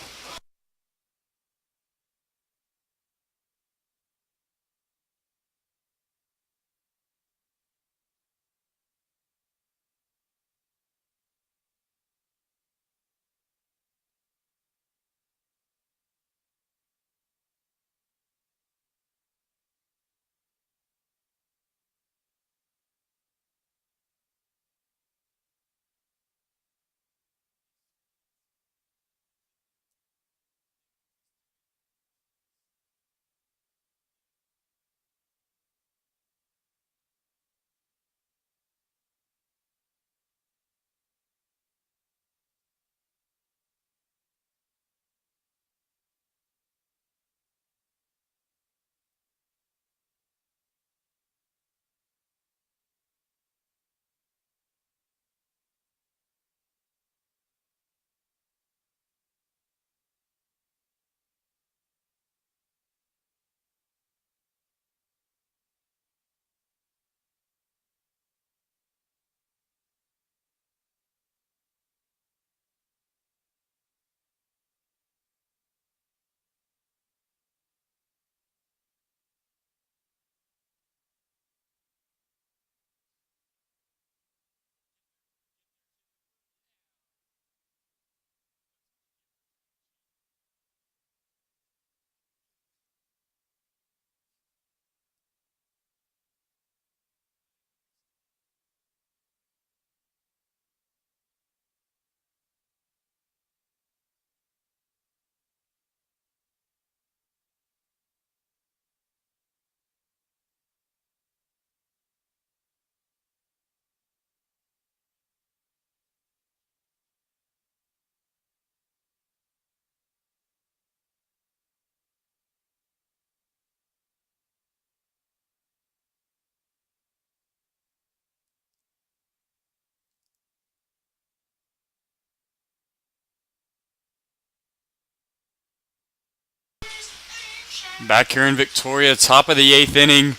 Back here in Victoria, top of the 8th inning.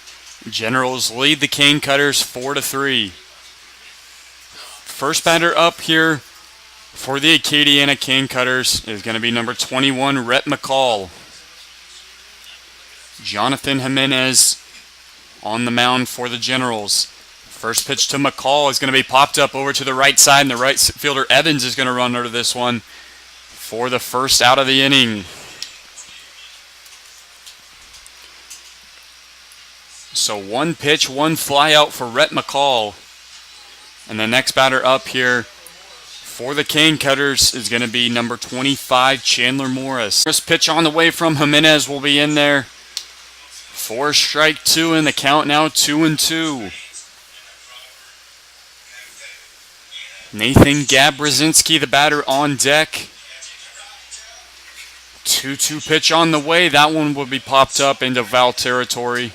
Generals lead the Cane Cutters 4-3. First batter up here for the Acadiana Cane Cutters is going to be number 21, Rhett McCall. Jonathan Jimenez on the mound for the Generals. First pitch to McCall is going to be popped up over to the right side, and the right fielder Evans is going to run under this one for the first out of the inning. So one pitch, one fly out for Rhett McCall. And the next batter up here for the Cane Cutters is going to be number 25, Chandler Morris. First pitch on the way from Jimenez will be in there for strike 2, and the count now 2-2. Nathan Gab Rosinski, the batter, on deck. 2-2 pitch on the way. That one will be popped up into foul territory.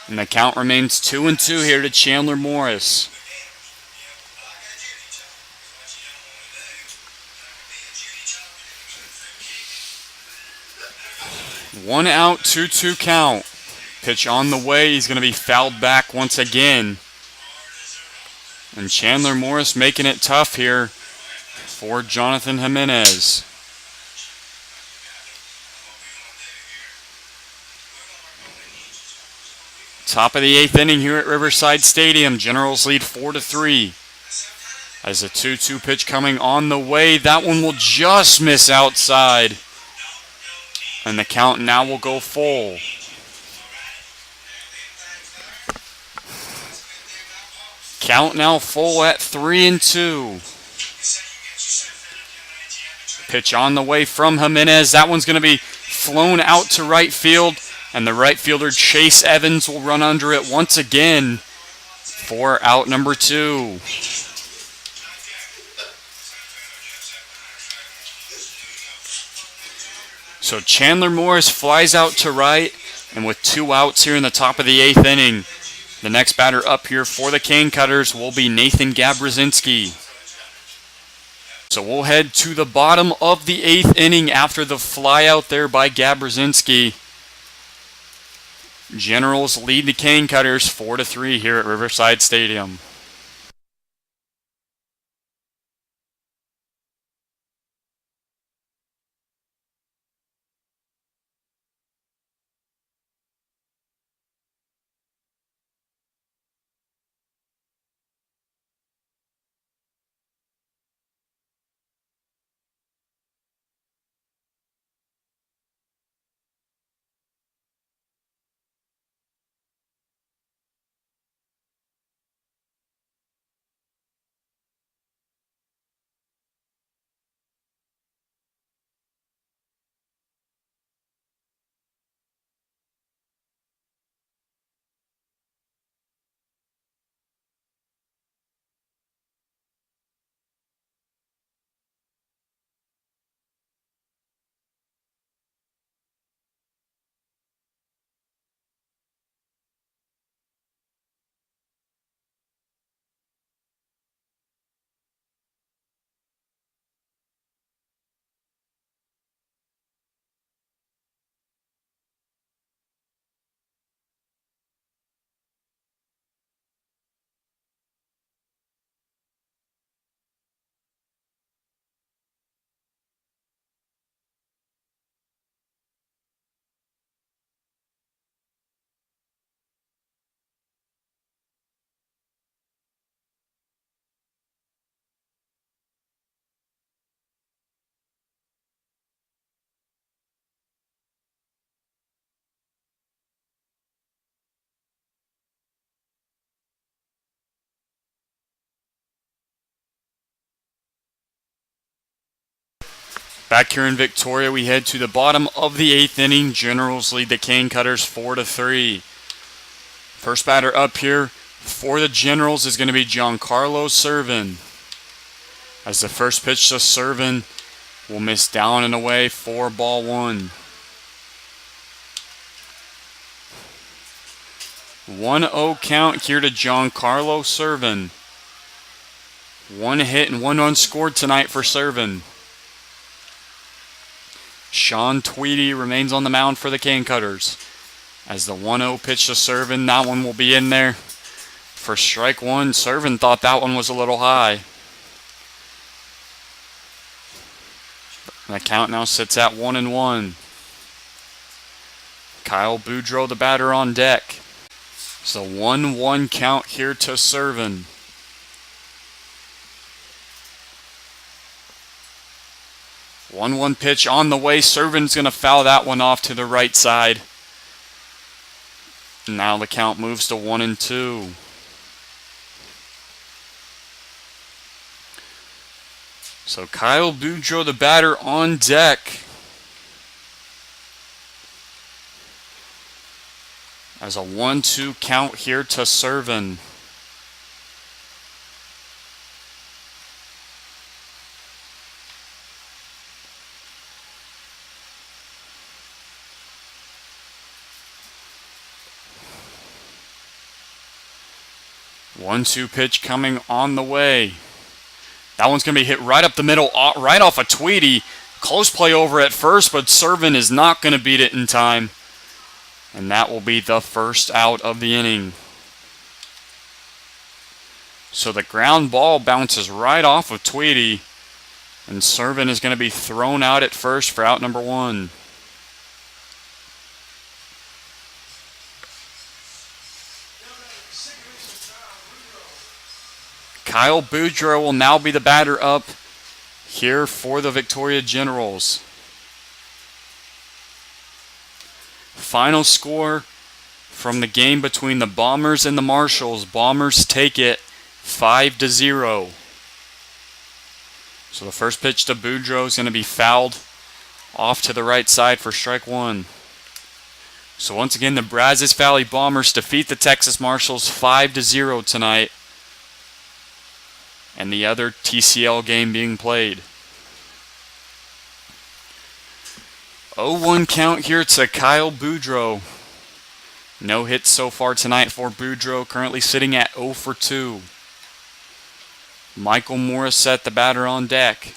And the count remains 2-2 here to Chandler Morris. One out, 2-2 count. Pitch on the way. He's going to be fouled back once again. And Chandler Morris making it tough here for Jonathan Jimenez. Top of the 8th inning here at Riverside Stadium. Generals lead 4-3. As a 2-2 pitch coming on the way. That one will just miss outside. And the count now will go full. Count now full at 3-2. Pitch on the way from Jimenez. That one's going to be flown out to right field, and the right fielder Chase Evans will run under it once again for out number 2. So Chandler Morris flies out to right, and with 2 outs here in the top of the 8th inning, the next batter up here for the Cane Cutters will be Nathan Gab Rosinski. So we'll head to the bottom of the 8th inning after the fly out there by Gab Rosinski. Generals lead the Cane Cutters 4-3 here at Riverside Stadium. Back here in Victoria, we head to the bottom of the 8th inning. Generals lead the Cane Cutters 4-3. First batter up here for the Generals is going to be Giancarlo Servin. As the first pitch to Servin will miss down and away for ball 1. 1-0 count here to Giancarlo Servin. 1 hit and 1 run scored tonight for Servin. Sean Tweedy remains on the mound for the Cane Cutters. As the 1-0 pitch to Servin, that one will be in there. For strike 1, Servin thought that one was a little high. The count now sits at 1-1. Kyle Boudreau, the batter, on deck. So 1-1 count here to Servin. 1-1 pitch on the way. Servin's going to foul that one off to the right side. Now the count moves to 1-2. So Kyle Boudreau, the batter, on deck. As a 1-2 count here to Servin. One-two pitch coming on the way. That one's going to be hit right up the middle, right off of Tweedy. Close play over at first, but Servin is not going to beat it in time. And that will be the first out of the inning. So the ground ball bounces right off of Tweedy, and Servin is going to be thrown out at first for out number 1. Kyle Boudreau will now be the batter up here for the Victoria Generals. Final score from the game between the Bombers and the Marshals. Bombers take it 5-0. So the first pitch to Boudreau is going to be fouled off to the right side for strike one. So once again, the Brazos Valley Bombers defeat the Texas Marshals 5-0 tonight. And the other TCL game being played. 0-1 count here to Kyle Boudreau. No hits so far tonight for Boudreau, currently sitting at 0 for 2. Michael Morissette, the batter, on deck.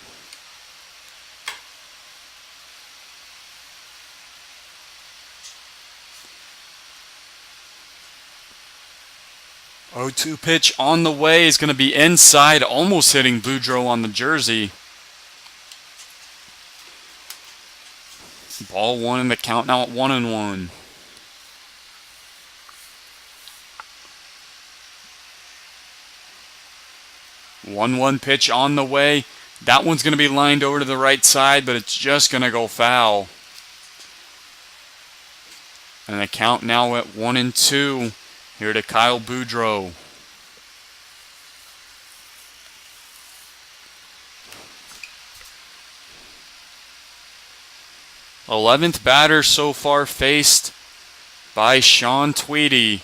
Oh, 2 pitch on the way is going to be inside, almost hitting Boudreau on the jersey. Ball one in the count now at 1-1. One pitch on the way. That one's going to be lined over to the right side, but it's just going to go foul. And the count now at 1-2 here to Kyle Boudreau. Eleventh batter so far faced by Sean Tweedy.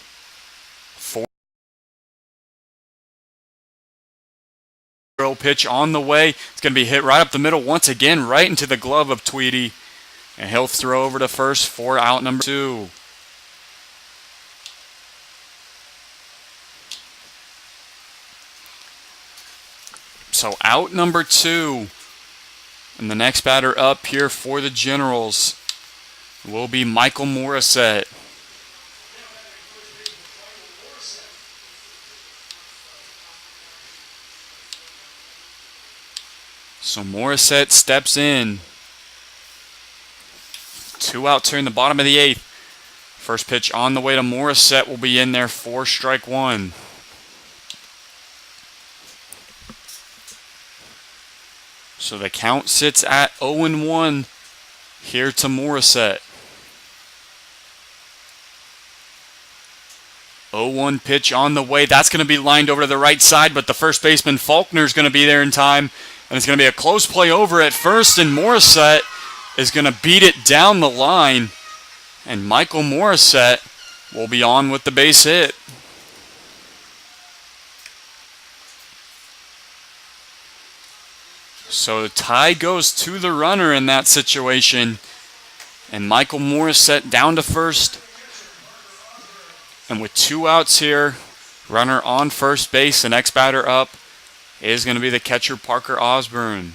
Pitch on the way. It's going to be hit right up the middle once again, right into the glove of Tweedy. And he'll throw over to first for out number 2. So out number 2. And the next batter up here for the Generals will be Michael Morissette. So Morissette steps in. 2 outs here in the bottom of the 8th. First pitch on the way to Morissette will be in there for strike 1. So the count sits at 0-1 here to Morissette. 0-1 pitch on the way. That's going to be lined over to the right side, but the first baseman Faulkner is going to be there in time. And it's going to be a close play over at first, and Morissette is going to beat it down the line. And Michael Morissette will be on with the base hit. So the tie goes to the runner in that situation. And Michael Morissette down to first. And with 2 outs here, runner on first base, the next batter up is going to be the catcher Parker Osburn.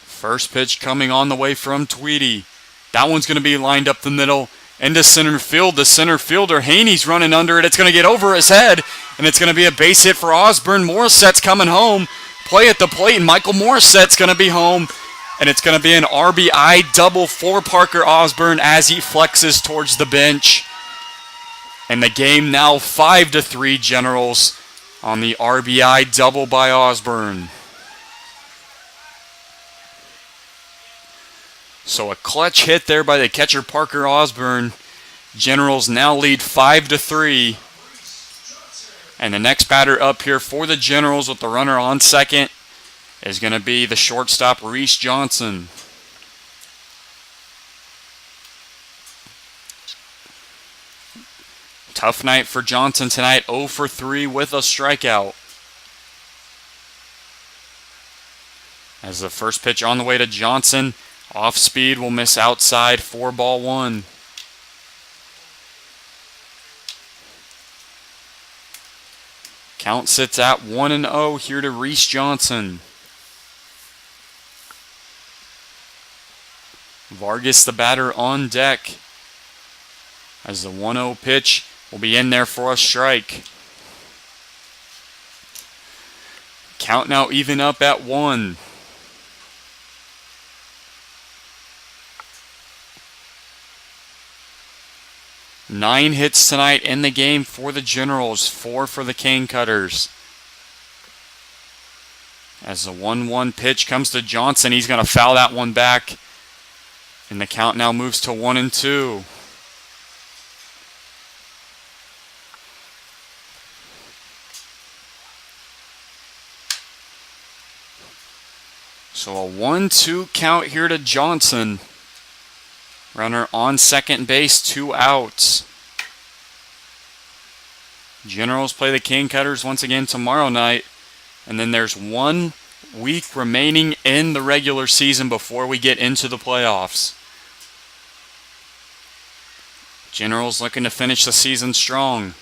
First pitch coming on the way from Tweedy. That one's going to be lined up the middle into center field. The center fielder, Haney's running under it. It's going to get over his head, and it's going to be a base hit for Osburn. Morissette's coming home. Play at the plate, and Michael Morissette's going to be home. And it's going to be an RBI double for Parker Osburn as he flexes towards the bench. And the game now 5-3 Generals on the RBI double by Osburn. So a clutch hit there by the catcher Parker Osburn. Generals now lead 5-3. And the next batter up here for the Generals with the runner on second is going to be the shortstop Reece Johnson. Tough night for Johnson tonight, 0 for 3 with a strikeout. As the first pitch on the way to Johnson, off speed, will miss outside for ball 1. Count sits at 1-0 here to Reece Johnson. Vargas, the batter, on deck. As the 1-0 pitch will be in there for a strike. Count now even up at 1. Nine hits tonight in the game for the Generals, 4 for the Cane Cutters. As the 1-1 pitch comes to Johnson, he's going to foul that one back. And the count now moves to 1-2. So a 1-2 count here to Johnson. Runner on second base, 2 outs. Generals play the Cane Cutters once again tomorrow night. And then there's 1 week remaining in the regular season before we get into the playoffs. Generals looking to finish the season strong.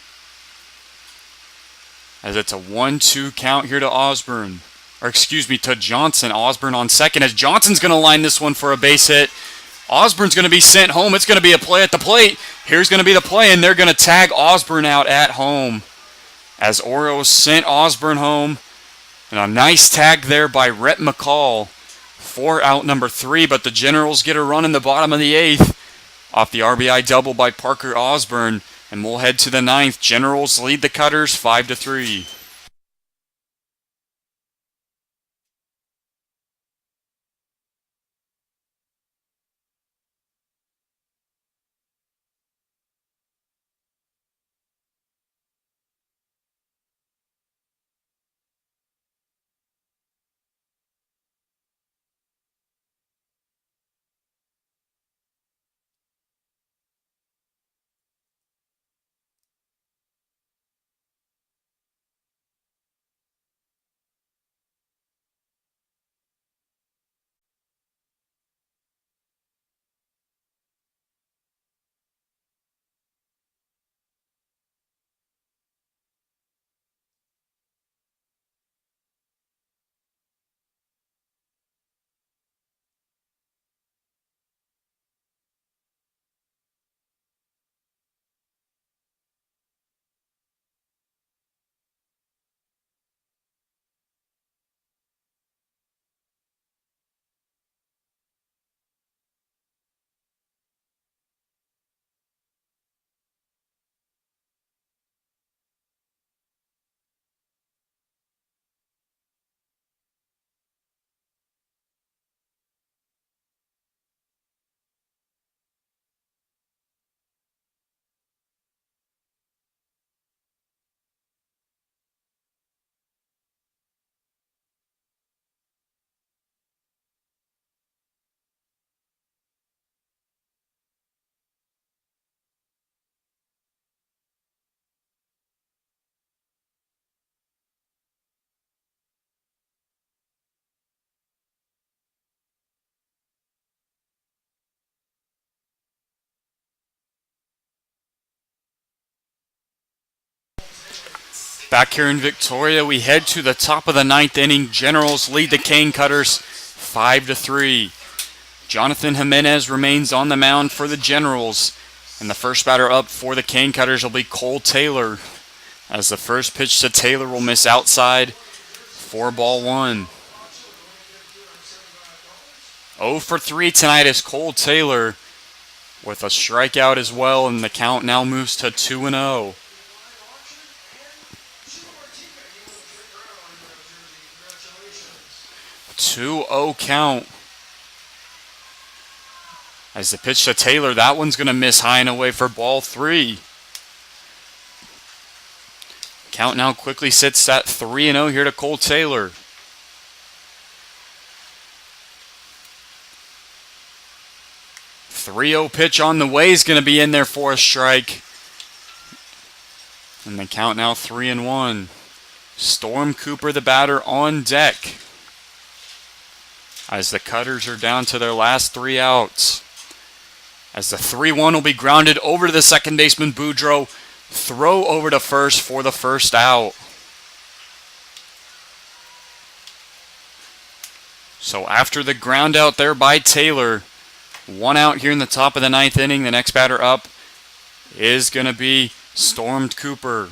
As it's a 1-2 count here to Osburn. Or excuse me, to Johnson. Osburn on second as Johnson's going to line this one for a base hit. Osburn's going to be sent home. It's going to be a play at the plate. Here's going to be the play, and they're going to tag Osburn out at home. As Orioles sent Osburn home. And a nice tag there by Rhett McCall for out number 3, but the Generals get a run in the bottom of the 8th off the RBI double by Parker Osburn. And we'll head to the 9th. Generals lead the Cutters 5-3. Back here in Victoria, we head to the top of the 9th inning. Generals lead the Cane Cutters 5-3. Jonathan Jimenez remains on the mound for the Generals. And the first batter up for the Cane Cutters will be Cole Taylor. As the first pitch to Taylor will miss outside for ball 1. 0 for 3 tonight is Cole Taylor with a strikeout as well. And the count now moves to 2-0. 2-0 count. As the pitch to Taylor, that one's going to miss high and away for ball 3. Count now quickly sits at 3-0 here to Cole Taylor. 3-0 pitch on the way is going to be in there for a strike. And the count now 3-1. Storm Cooper, the batter, on deck. As the Cutters are down to their last 3 outs. As the 3-1 will be grounded over to the second baseman, Boudreau. Throw over to first for the first out. So after the ground out there by Taylor, 1 out here in the top of the 9th inning. The next batter up is going to be Storm Cooper.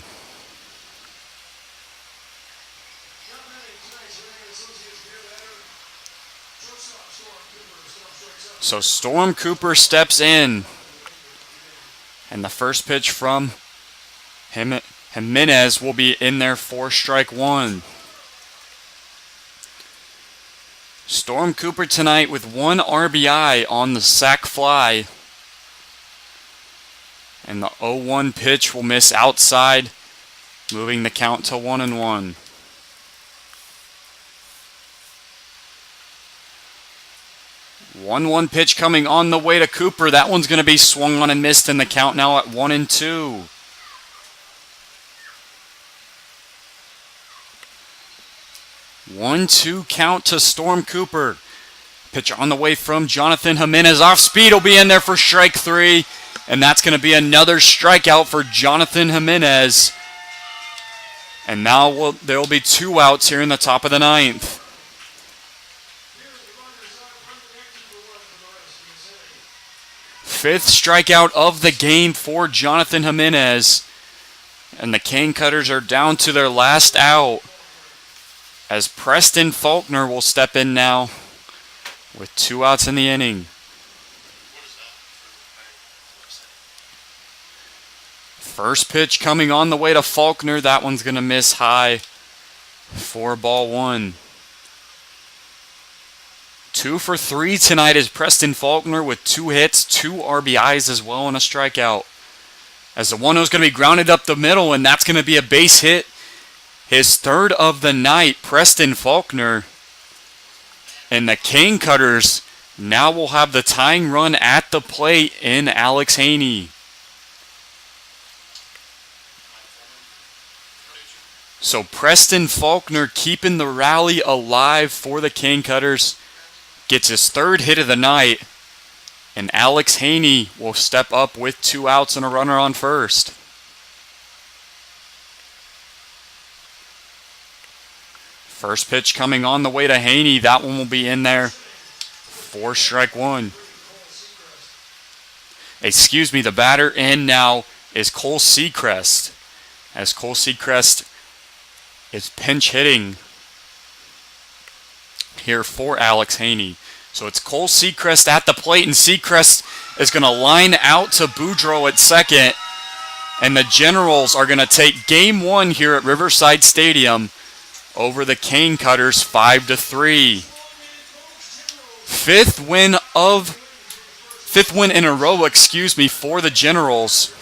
So Storm Cooper steps in. And the first pitch from Jimenez will be in there for strike 1. Storm Cooper tonight with 1 RBI on the sac fly. And the 0-1 pitch will miss outside, moving the count to 1-1. 1-1 pitch coming on the way to Cooper. That one's going to be swung on and missed in the count now at 1-2. One-two count to Storm Cooper. Pitch on the way from Jonathan Jimenez. Off speed will be in there for strike 3. And that's going to be another strikeout for Jonathan Jimenez. And now there will be 2 outs here in the top of the 9th. Fifth strikeout of the game for Jonathan Jimenez. And the Cane Cutters are down to their last out, as Preston Faulkner will step in now with 2 outs in the inning. First pitch coming on the way to Faulkner. That one's going to miss high for ball 1. 2 for 3 tonight is Preston Faulkner with 2 hits, 2 RBIs as well, and a strikeout. As the 1-0 is going to be grounded up the middle, and that's going to be a base hit. His 3rd of the night, Preston Faulkner. And the Cane Cutters now will have the tying run at the plate in Alex Haney. So Preston Faulkner keeping the rally alive for the Cane Cutters. Gets his 3rd hit of the night. And Alex Haney will step up with 2 outs and a runner on first. First pitch coming on the way to Haney. That one will be in there for strike 1. Excuse me, the batter in now is Cole Seacrest. As Cole Seacrest is pinch hitting here for Alex Haney. So it's Cole Seacrest at the plate, and Seacrest is going to line out to Boudreau at second. And the Generals are going to take game 1 here at Riverside Stadium over the Cane Cutters 5-3. Fifth win in a row, for the Generals.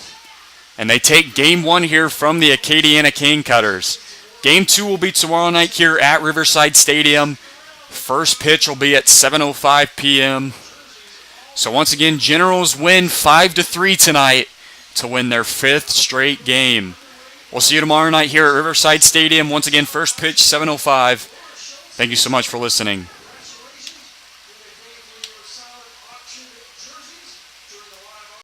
And they take game 1 here from the Acadiana Cane Cutters. Game 2 will be tomorrow night here at Riverside Stadium. First pitch will be at 7:05 p.m. So once again, Generals win 5-3 tonight to win their 5th straight game. We'll see you tomorrow night here at Riverside Stadium. Once again, first pitch, 7:05. Thank you so much for listening.